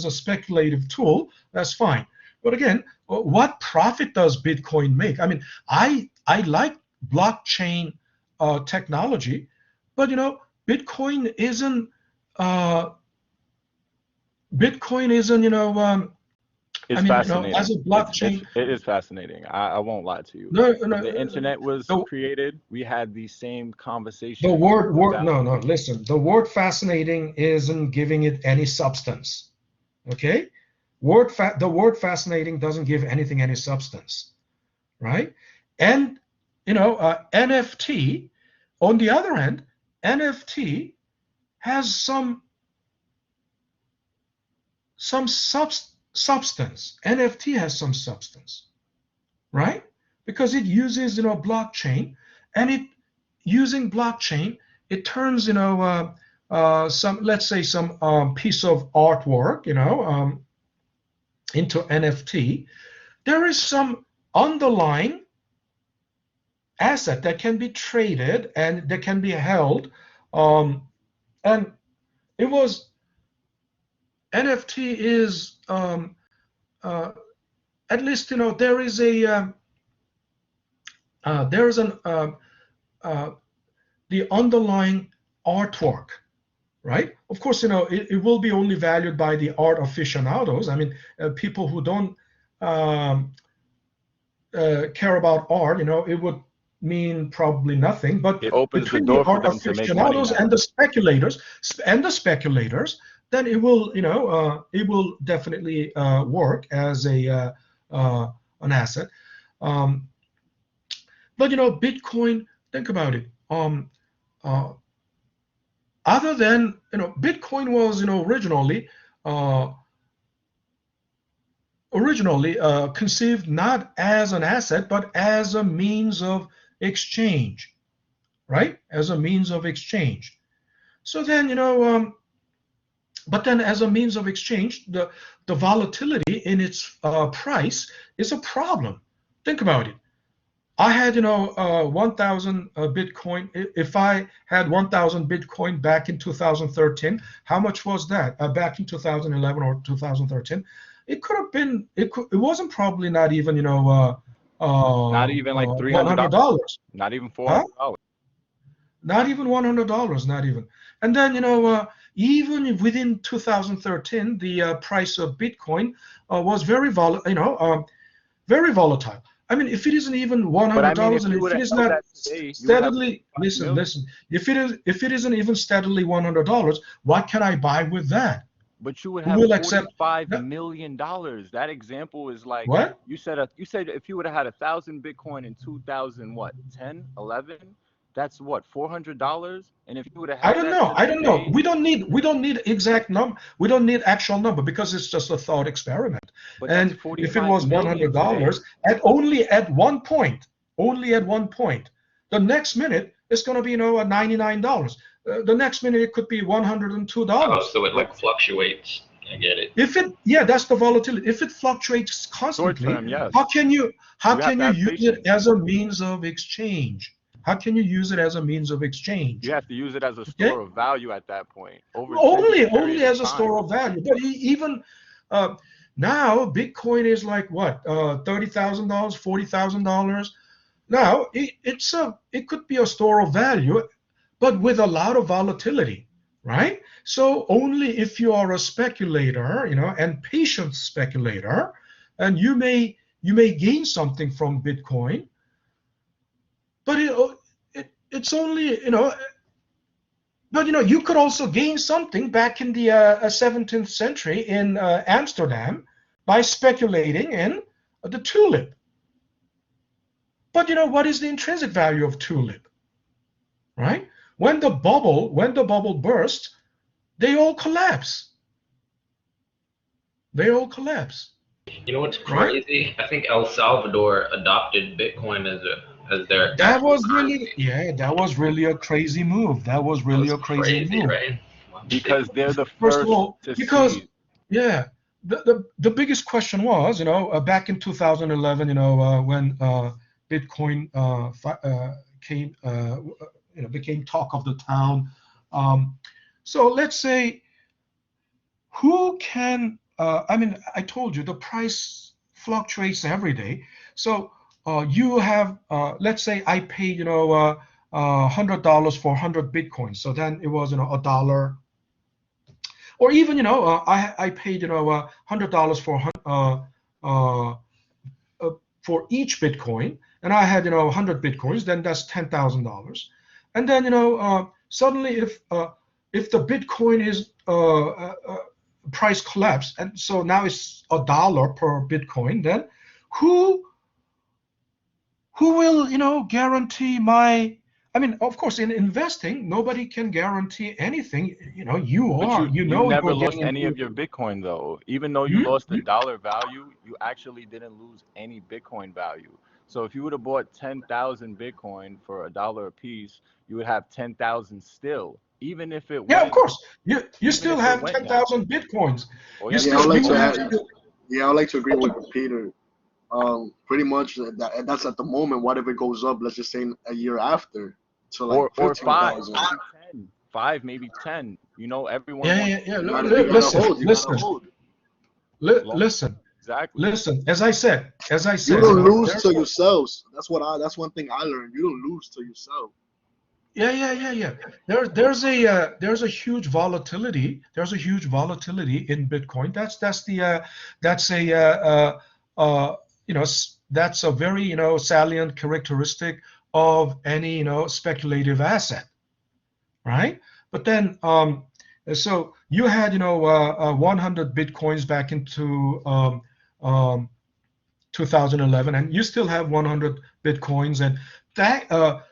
a speculative tool, that's fine. But again, what profit does Bitcoin make? I mean, I like blockchain technology, but Bitcoin isn't uh, Bitcoin isn't I It's mean as fascinating. a blockchain. It is fascinating. I won't lie to you. No, When no, the internet was the, created, we had these same The conversations word about no, no, listen. The word fascinating isn't giving it any substance. Okay? The word fascinating doesn't give anything any substance, right? And NFT, on the other hand, NFT has some substance. NFT has some substance, right? Because it uses blockchain, and it using blockchain, it turns some, let's say, some piece of artwork into NFT. There is some underlying asset that can be traded and that can be held, and it was NFT is uh, at least there is a there is an uh, the underlying artwork, right? Of course, it will be only valued by the art aficionados. I mean, people who don't um, care about art, it would mean probably nothing. But it opens the between the door for art them to make money aficionados and now. the speculators, then it will definitely work as an asset. Um, but Bitcoin, think about it. Uh, Other than Bitcoin was uh, originally conceived not as an asset but as a means of exchange, right? As a means of exchange. So then but then as a means of exchange, the volatility in its price is a problem. Think about it. I had, 1,000 Bitcoin. If I had 1,000 Bitcoin back in 2013, how much was that? Back in 2011 or 2013, it could have been. It wasn't probably not even, Not even like $300. $100. Not even Huh? $400. Not even $100. Not even. And then, even within 2013, the price of Bitcoin was very volatile. I mean, if it isn't even But I mean, $100, if and you if would it have is held not that today, you would have steadily, 5 million. listen. If it isn't even steadily $100, what can I buy with that? But you would Who have will accept $45 that? million. That example is like What? you said. You said if you would have had 1,000 Bitcoin in 2000, what, 10, 11? That's what, $400. And if you would have I held don't that know. to I don't know. today, We don't need exact number. We don't need actual number because it's just a thought experiment. but that's And if it 45 was million today. $100 only at one point, the next minute it's going to be a $99. The next minute it could be Oh, $102. so it like fluctuates. I get it. That's the volatility. If it fluctuates Short constantly, term, yes. how can you how You have can to you have use it patience. as a means of exchange? How can you use it as a means of You exchange? have to use it as a Okay, store of value at that point over extended only period of as a time. store of value. But even uh, now, Bitcoin is like what, $30,000, $40,000. Now it could be a store of value, but with a lot of volatility, right? So only if you are a speculator, and patient speculator, and you may gain something from Bitcoin, but it's only, but you could also gain something back in the 17th century in Amsterdam by speculating in the tulip. But what is the intrinsic value of tulip, right? When the bubble bursts, they all collapse. They all collapse, You know what's right? crazy? I think El Salvador adopted Bitcoin as their That national was really, currency. yeah, that was really a crazy move. That was That really was a crazy crazy, move. right? Wow. Because they're the First of first all, to because see. yeah, the biggest question was, back in 2011, when Bitcoin came, became talk of the town. Um, so let's say, who can? I mean, I told you the price fluctuates every day. So you have, let's say, I paid, $100 for 100 Bitcoins. So then it was, a dollar, or even, I paid, $100 uh, for each Bitcoin, and I had, 100 Bitcoins. Then that's $10,000. And then, suddenly, if the Bitcoin is price collapse, and so now it's a dollar per Bitcoin, then who who will, guarantee my? I mean, of course, in investing, nobody can guarantee anything. You But are, you never you're lost getting any into. of your Bitcoin though. Even though you Hmm? lost the dollar value, you actually didn't lose any Bitcoin value. So if you would have bought 10,000 Bitcoin for a dollar a piece, you would have 10,000 still, Yeah, of course. You even still if it have went down. 10,000 Bitcoins. Oh You yes, Yeah, I you would still like you to would will. have add. still. Yeah, I would like to agree with Peter. Pretty much that's at the moment. What if it goes up? Let's just say a year after to like Or fifteen five, thousand. maybe 10. 5, maybe 10. Everyone Yeah, wants yeah, yeah. You gotta Listen, hold. You gotta listen, hold. long. listen, Exactly. listen. As I said, You don't lose there's to yourselves. That's one thing I learned. You don't lose to yourself. yeah, yeah, yeah, yeah. There's a huge volatility. There's a huge volatility in Bitcoin. That's a that's a very, salient characteristic of any, speculative asset, right? But then, so you had, 100 Bitcoins back into um, 2011, and you still have 100 Bitcoins, and that,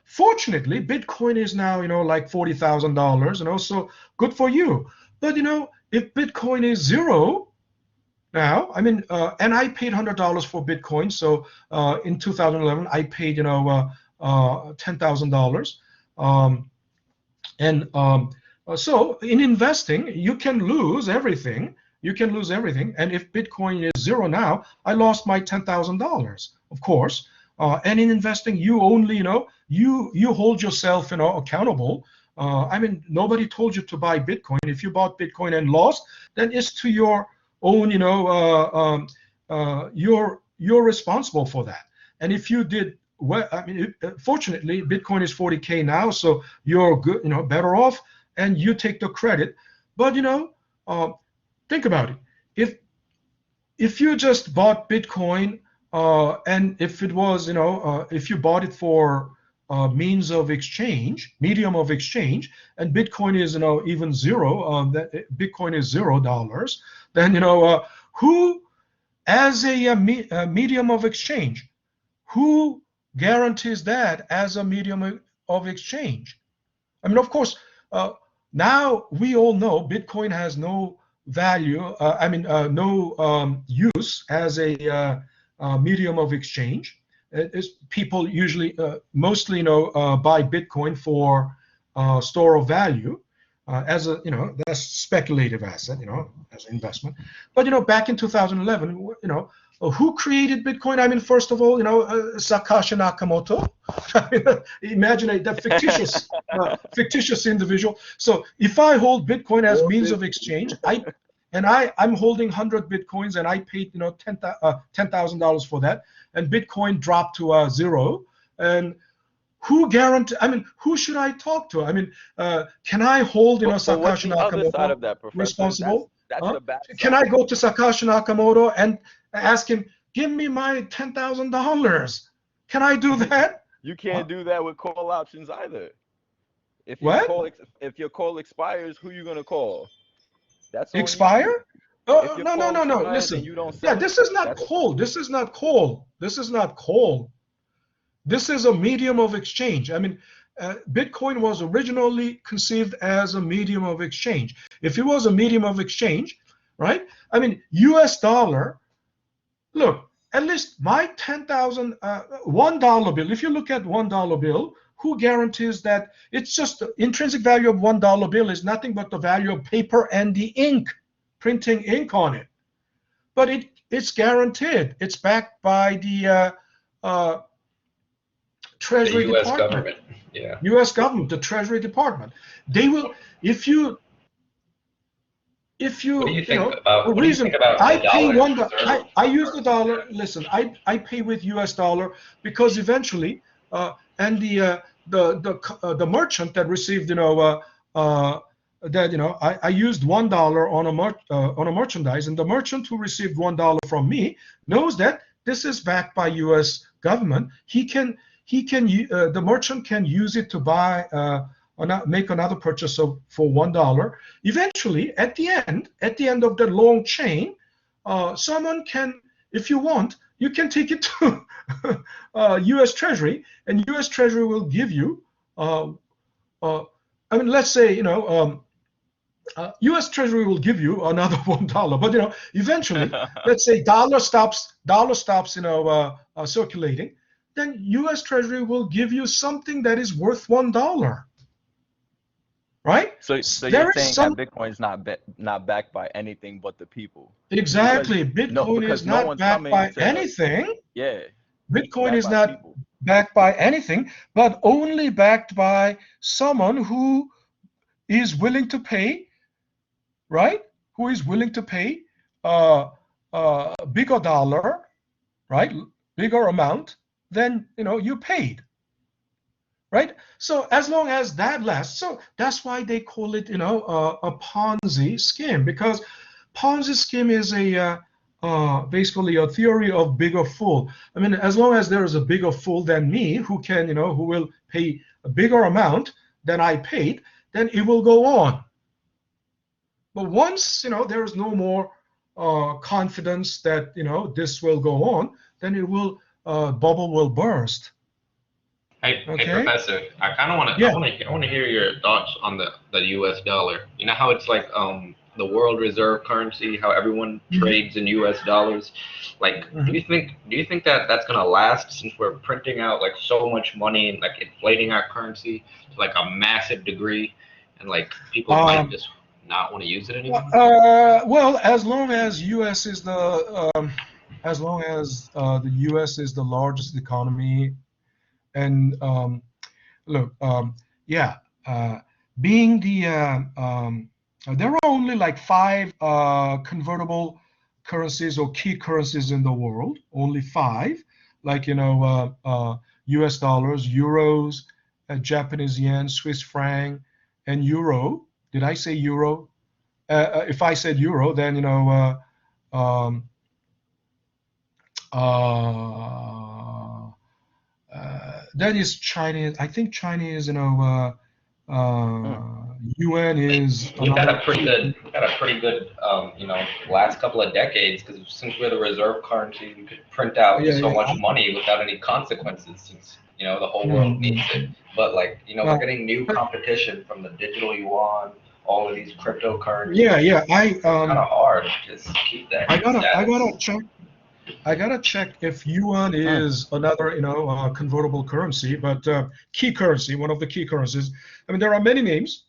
fortunately, Bitcoin is now, like $40,000, so good for you. But if Bitcoin is zero now, I mean, and I paid $100 for Bitcoin, so in 2011 I paid, $10,000. And so in investing, you can lose everything. You can lose everything. And if Bitcoin is zero now, I lost my $10,000, of course. And in investing, you only, you hold yourself, accountable. I mean, nobody told you to buy Bitcoin. If you bought Bitcoin and lost, then it's to your own, you're responsible for that. And if you did well, I mean, fortunately, Bitcoin is 40K now, so you're good, better off, and you take the credit. But think about it. If you just bought Bitcoin, and if it was, if you bought it for means of exchange, medium of exchange, and Bitcoin is, even zero, that Bitcoin is $0, then, who, as a medium of exchange, who guarantees that as a medium of exchange? I mean, of course, now we all know Bitcoin has no value, no use as a medium of exchange. People usually, mostly, buy Bitcoin for store of value, as a, that's speculative asset, as an investment. But, back in 2011, who created Bitcoin? I mean, first of all, Satoshi Nakamoto. Imagine that fictitious individual. So if I hold Bitcoin as means of exchange, I'm holding 100 Bitcoins, and I paid, $10,000 for that, and Bitcoin dropped to zero. And who guarantee? I mean, who should I talk to? I mean, can I hold, Satoshi Nakamoto responsible? That's the bad side. Can I go to Satoshi Nakamoto and ask him, give me my $10,000? Can I do that? You can't do that with call options either. If your call expires, who you gonna call? That's expire? Oh, no. Listen. Yeah, this is not call. This is not call. This is not call. This is a medium of exchange. I mean, Bitcoin was originally conceived as a medium of exchange. If it was a medium of exchange, right? I mean, US dollar. Look, at least my 10,000 $1 bill. If you look at $1 bill, who guarantees that it's just the intrinsic value of $1 bill is nothing but the value of paper and the ink, printing ink on it. But it's guaranteed. It's backed by the Treasury the US Department. government. Yeah. U.S. government, the Treasury Department. They will, if you, What do you think about I the pay dollar? I use the dollar. Listen, I pay with U.S. dollar because eventually, and the merchant that received, I used $1 on a merchandise, and the merchant who received $1 from me knows that this is backed by U.S. government. The merchant can use it to buy, make another purchase for $1. Eventually, at the end of the long chain, someone can, if you want, you can take it to U.S. Treasury, and U.S. Treasury will give you. Let's say, U.S. Treasury will give you another $1, but eventually, let's say dollar stops, circulating, then U.S. Treasury will give you something that is worth $1, right? So you're saying that Bitcoin is not backed by anything but the people. Exactly, Bitcoin is not backed by anything. Yeah, Bitcoin is not backed by anything, but only backed by someone who is willing to pay, right? Who is willing to pay bigger dollar, right? Bigger amount than you paid, right? So as long as that lasts, so that's why they call it a Ponzi scheme, because Ponzi scheme is a basically a theory of bigger fool. I mean, as long as there is a bigger fool than me who can who will pay a bigger amount than I paid, then it will go on. But once there is no more confidence that this will go on, then it will bubble will burst. Hey, Professor, I kind of want to I want to hear your thoughts on the U.S. dollar. You know how it's like the world reserve currency, how everyone trades in U.S. dollars. Like, do you think that that's gonna last, since we're printing out like so much money and like inflating our currency to like a massive degree, and like people might just not want to use it anymore? Well, as long as U.S. is the as long as the U.S. is the largest economy, and look, yeah, being the there are only like 5 convertible currencies or key currencies in the world, only 5, like U.S. dollars, euros, Japanese yen, Swiss franc, and euro. Did I say euro? If I said euro, then uh, that is Chinese. I think Chinese, Mm. yuan is We've had another. a pretty good, last couple of decades because since we're the reserve currency, we could print out Yeah, so yeah. much money without any consequences since, the whole world needs it. But like, we're Uh, getting new competition from the digital yuan, all of these cryptocurrencies. yeah, yeah. It's kind of hard to just keep that I status. gotta check. I gotta check if yuan Mm. is another, convertible currency, but key currency, one of the key currencies. I mean, there are many names: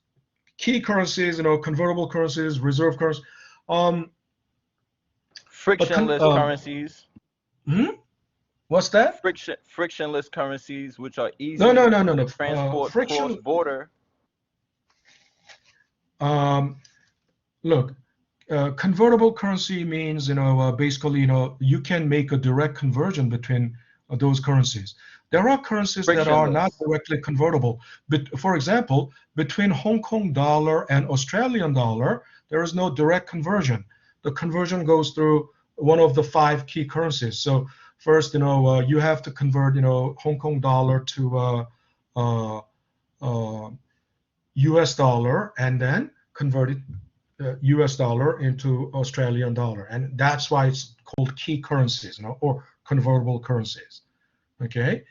key currencies, convertible currencies, reserve currency. Um, but Frictionless currencies, hmm? What's that? frictionless currencies, which are No, easy no, no, no, to no. transport cross Friction. border. Um, Look, convertible currency means, basically, you can make a direct conversion between those currencies. There are currencies that are not Frictionless. directly convertible. But for example, between Hong Kong dollar and Australian dollar, there is no direct conversion. The conversion goes through one of the 5 key currencies. So first, you have to convert, Hong Kong dollar to uh, uh, US dollar, and then convert it US dollar into Australian dollar. And that's why it's called key currencies, or convertible currencies. Okay.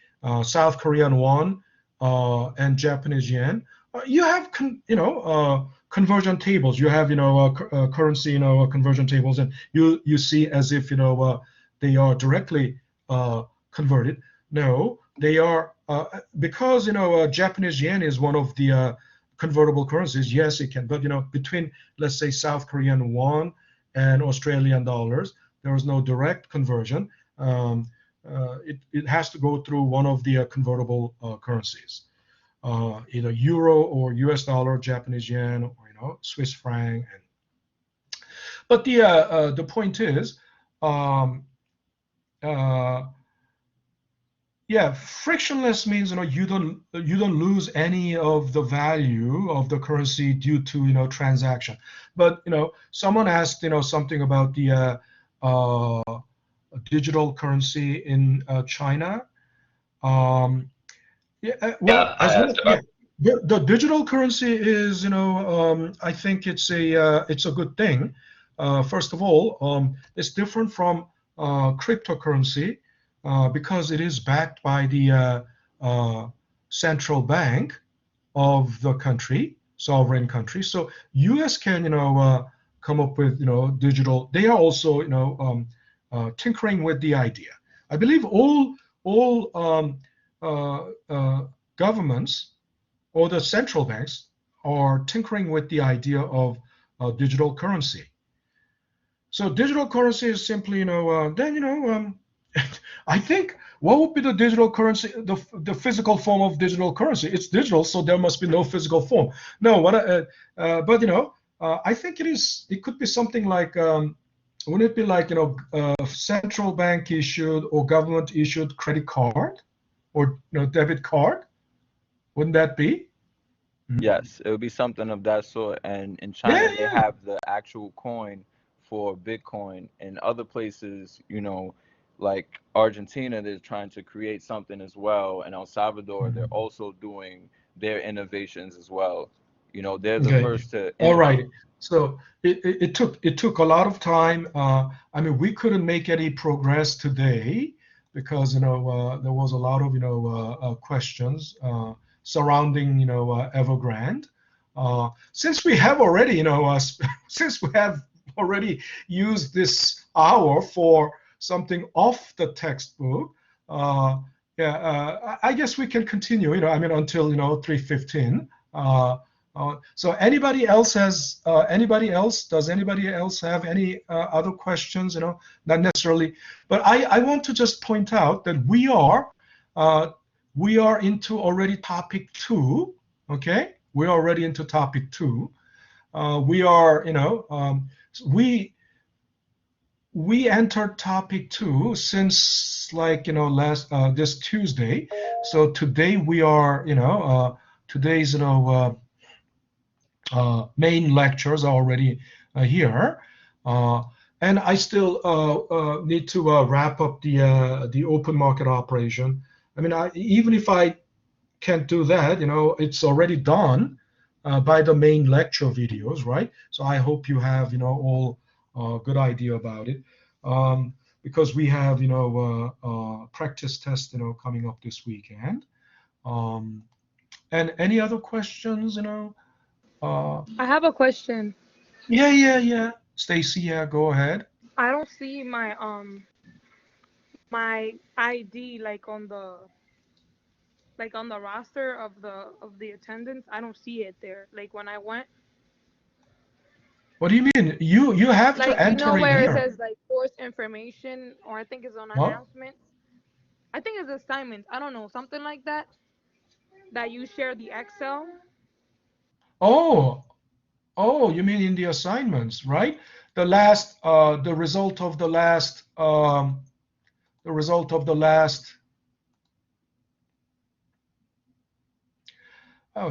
South Korean won and Japanese yen. You have, conversion tables. You have, currency, conversion tables, and you see as if, they are directly converted. No, they are, because, Japanese yen is one of the convertible currencies. Yes, it can. But, between, let's say, South Korean won and Australian dollars, there is no direct conversion. It has to go through one of the convertible currencies, either euro or US dollar, Japanese yen, or Swiss franc. But the point is, um, uh, yeah, frictionless means, you don't lose any of the value of the currency due to, transaction. But, someone asked, something about the digital currency in China. Um, yeah, well, Yeah, I asked yeah, about. the digital currency is, I think it's a good thing. First of all, it's different from cryptocurrency because it is backed by the uh, central bank of the country, sovereign country. So U.S. can, come up with, digital. They are also, tinkering with the idea. I believe all governments or the central banks are tinkering with the idea of digital currency. So digital currency is simply, then, I think what would be the digital currency, the physical form of digital currency? It's digital, so there must be no physical form. No, but I think it could be something like, wouldn't it be like, central bank issued or government issued credit card or, debit card? Wouldn't that be? Yes, it would be something of that sort. And in Yeah, China, they yeah. have the actual coin for Bitcoin. In other places, like Argentina, they're trying to create something as well. And El Salvador, they're also doing their innovations as well. They're the Okay. first to All innovate. right. So it took a lot of time. I mean, we couldn't make any progress today because, there was a lot of, questions surrounding, Evergrande. Since we have already, since we have already used this hour for something off the textbook, yeah, I guess we can continue. I mean, until 3:15. So anybody else has does anybody else have any other questions? Not necessarily, but I want to just point out that we are into already topic 2. Okay, we're already into topic 2. We are, we entered topic 2 since last this Tuesday. So today we are, today's main lectures are already here, and I still need to wrap up the open market operation. I mean, even if I can't do that, it's already done by the main lecture videos, right? So I hope you have all good idea about it, because we have practice test coming up this weekend. And any other questions? I have a question. Yeah. Stacy, yeah, go ahead. I don't see my my ID like on the roster of the attendance. I don't see it there. Like when I went, What do you mean? You have to like enter it where it here. says like course information, or I think it's on Huh? announcements. I think it's assignments. I don't know, something like that. That you share the Excel. Oh, you mean in the assignments, right? The result of the last, oh,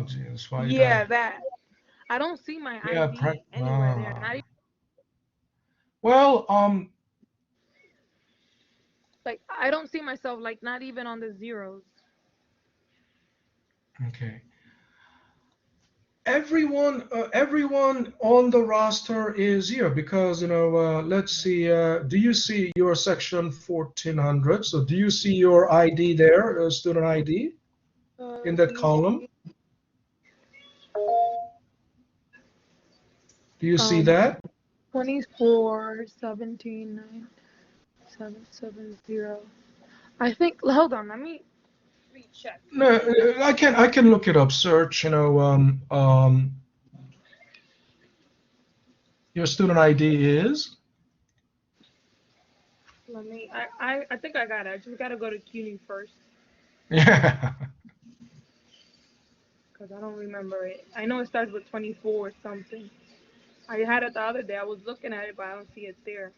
geez, why did Yeah, I? that. I don't see my Yeah, ID anywhere there. Not even, well, like I don't see myself like not even on the zeros. okay. Everyone on the roster is here because let's see. Do you see your section 1400? So do you see your ID there, student ID, in that Let me column? see. Do you see that? 24 17 9 7 7 0. I think. Hold on. Let me recheck. No, I can look it up. Search, your student ID is. Let me. I think I got it. I just gotta go to CUNY first Yeah. because I don't remember it. I know it starts with 24 or something. I had it the other day. I was looking at it, but I don't see it there.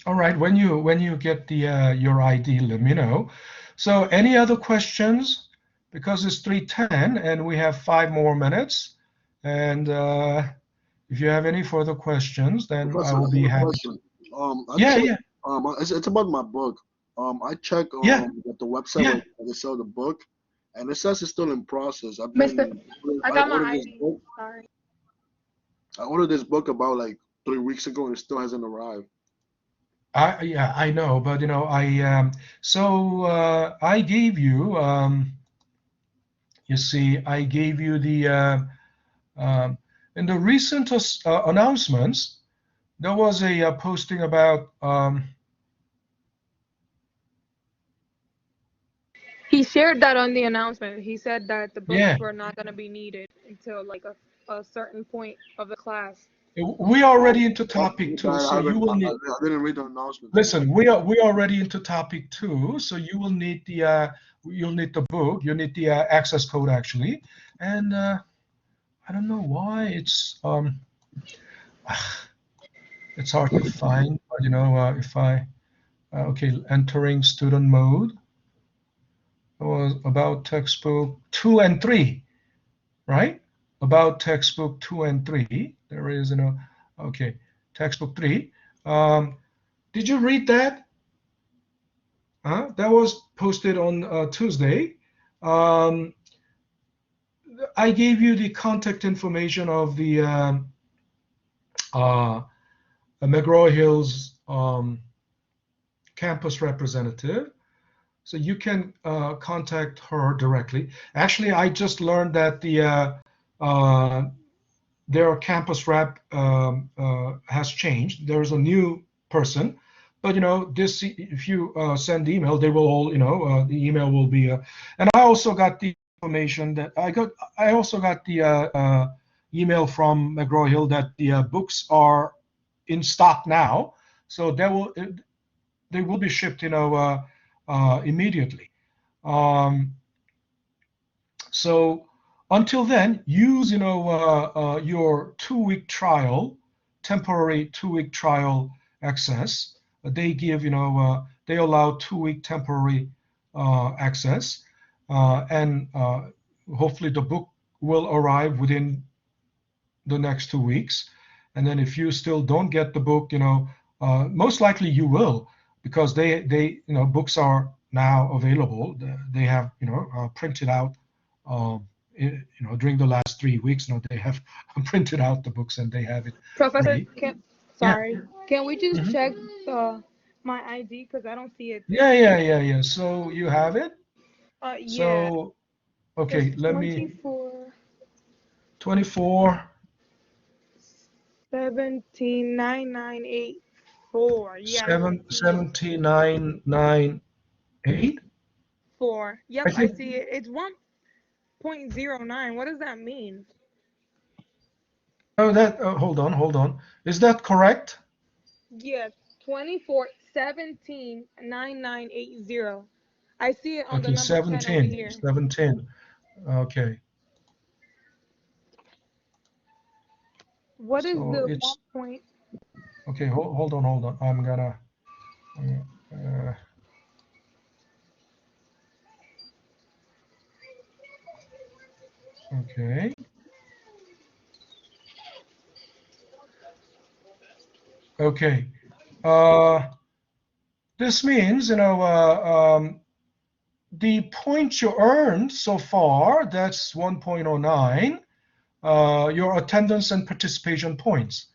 All right. When you get the your ID, let me know. So any other questions? Because it's 3:10 and we have 5 more minutes. And if you have any further questions, then I Professor, will I be have a happy. question. I Yeah, check. yeah, It's about my book. I check yeah, at the website yeah. where they sell the book, and it says it's still in process. Mister, I I got my ordered this ID. book. Sorry. I ordered this book about like 3 weeks ago, and it still hasn't arrived. Yeah, I know, but I gave you you see, I gave you the um, in the recent announcements. There was a posting about He shared that on the announcement. He said that the books yeah. were not gonna be needed until like a certain point of the class. We are already into I, topic 2, so you will need. I didn't read the announcement. Listen, we are already into topic 2, so you will need the you'll need the book, you need the access code actually, and I don't know why it's hard to find, but if I okay, entering student mode, it was about textbook 2 and 3, right? About textbook 2 and 3, there is okay, textbook 3. Did you read that? That was posted on Tuesday. Um, I gave you the contact information of the uh, McGraw-Hill's campus representative. So you can contact her directly. Actually, I just learned that their campus rep has changed. There's a new person, but this, if you send email, they will all, the email will be. And I also got the information that I also got the email from McGraw-Hill that the books are in stock now, so they will be shipped, immediately. So until then, use your 2-week trial, temporary 2-week trial access. They give they allow 2-week temporary access, and hopefully the book will arrive within the next 2 weeks. And then if you still don't get the book, most likely you will, because they books are now available. They have printed out during the last 3 weeks. They have printed out the books and they have it Professor, ready. can we just Mhm. check my ID because I don't see it there. Yeah. So you have it. Yeah, So okay, it's let me 24 24 17 9984. Yeah, I see 77998. 4. Yep, I I think. see it. It's 1.09. What does that mean? Oh, that. Hold on. Is that correct? Yeah, 24 17 9980. I see it on the Okay, number 10 over 17. here. 17. Okay. What is So the 1 it's point? okay. Hold on. I'm gonna. Uh, okay. Okay. This means the points you earned so far, that's 1.09. Your attendance and participation points.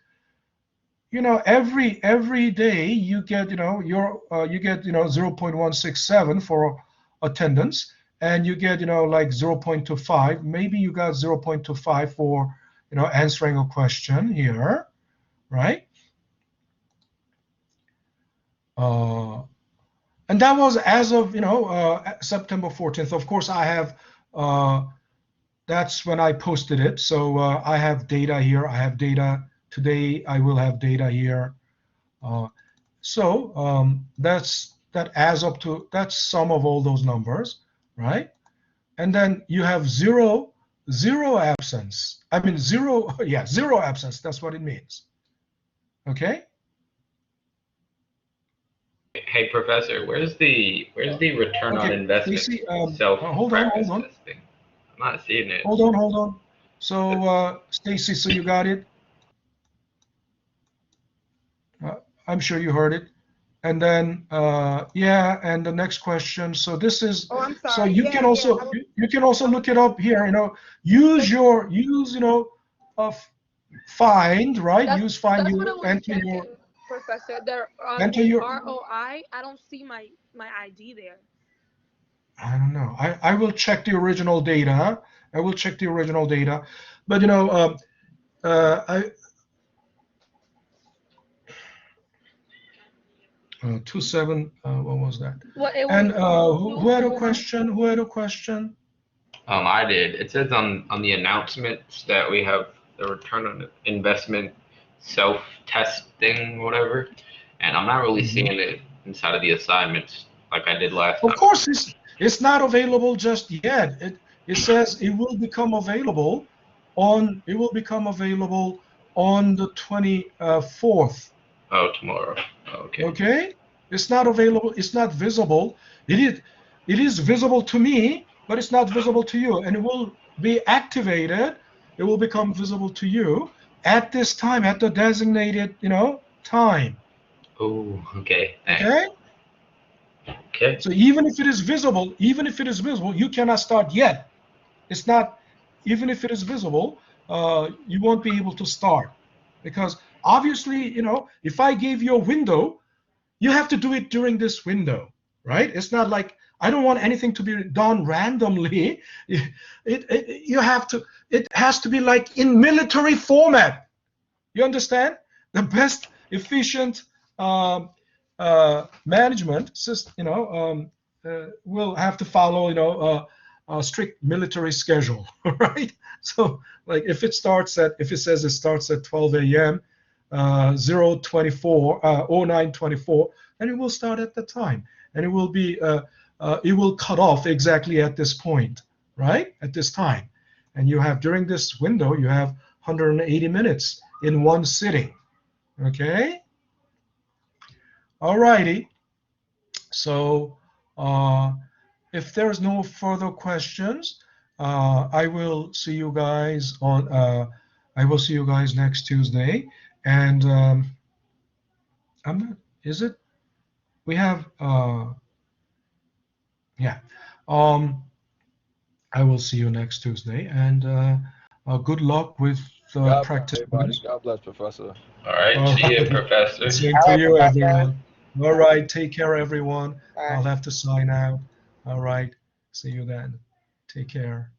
Every day you get you get 0.167 for attendance, and you get like 0.25. Maybe you got 0.25 for answering a question here, right? And that was as of September 14th. Of course, I have that's when I posted it. So I have data here. I have data today. I will have data here. So that's that as up to that's sum of all those numbers, right? And then you have zero absence. I mean zero, yeah, zero absence. That's what it means. Okay. Hey, Professor, where's the return on Okay, investment Stacy. Hold self-practice on. testing? I'm not seeing it. Hold on. So Stacy, so you got it. I'm sure you heard it. And then yeah, and the next question. So this is Oh, I'm so sorry. you Yeah, can also you can also I was look it up here. Use uh, find, right? that's Use find. that's what I You was enter your checking, Professor. There enter the your. ROI. I don't see my ID there. I don't know. I will check the original data. I will check the original data, but I 27. What was that? Well, it was And who had a 24. question? Who had a question? I did. It says on the announcements that we have the return on investment self-testing, whatever, and I'm not really Mhm. seeing it inside of the assignments like I did last Of time. course, it's not available just yet. It says it will become available on the 24th. Oh, tomorrow. Oh, okay. Okay, it's not available. It's not visible. It is visible to me, but it's not visible to you. And it will be activated. It will become visible to you at this time, at the designated time. Oh, okay. Thanks. Okay. Okay. So even if it is visible, you cannot start yet. It's not, even if it is visible, you won't be able to start because obviously, if I gave you a window you have to do it during this window, right? It's not like I don't want anything to be done randomly. You have to. It has to be like in military format. You understand? The best efficient management system, will have to follow, a strict military schedule, right? So, like if it says it starts at 12 a.m. 0924, then it will start at the time, and it will be it will cut off exactly at this point, right? At this time, and you have during this window you have 180 minutes in one sitting. Okay. All righty. So if there's no further questions, I will see you guys next Tuesday. And I'm not. Is it? We have. Yeah. I will see you next Tuesday, and good luck with practice. God bless, Professor. All right. All See you, right. Professor. Same to you, everyone. All right. Take care, everyone. I'll have to sign out. All right. See you then. Take care.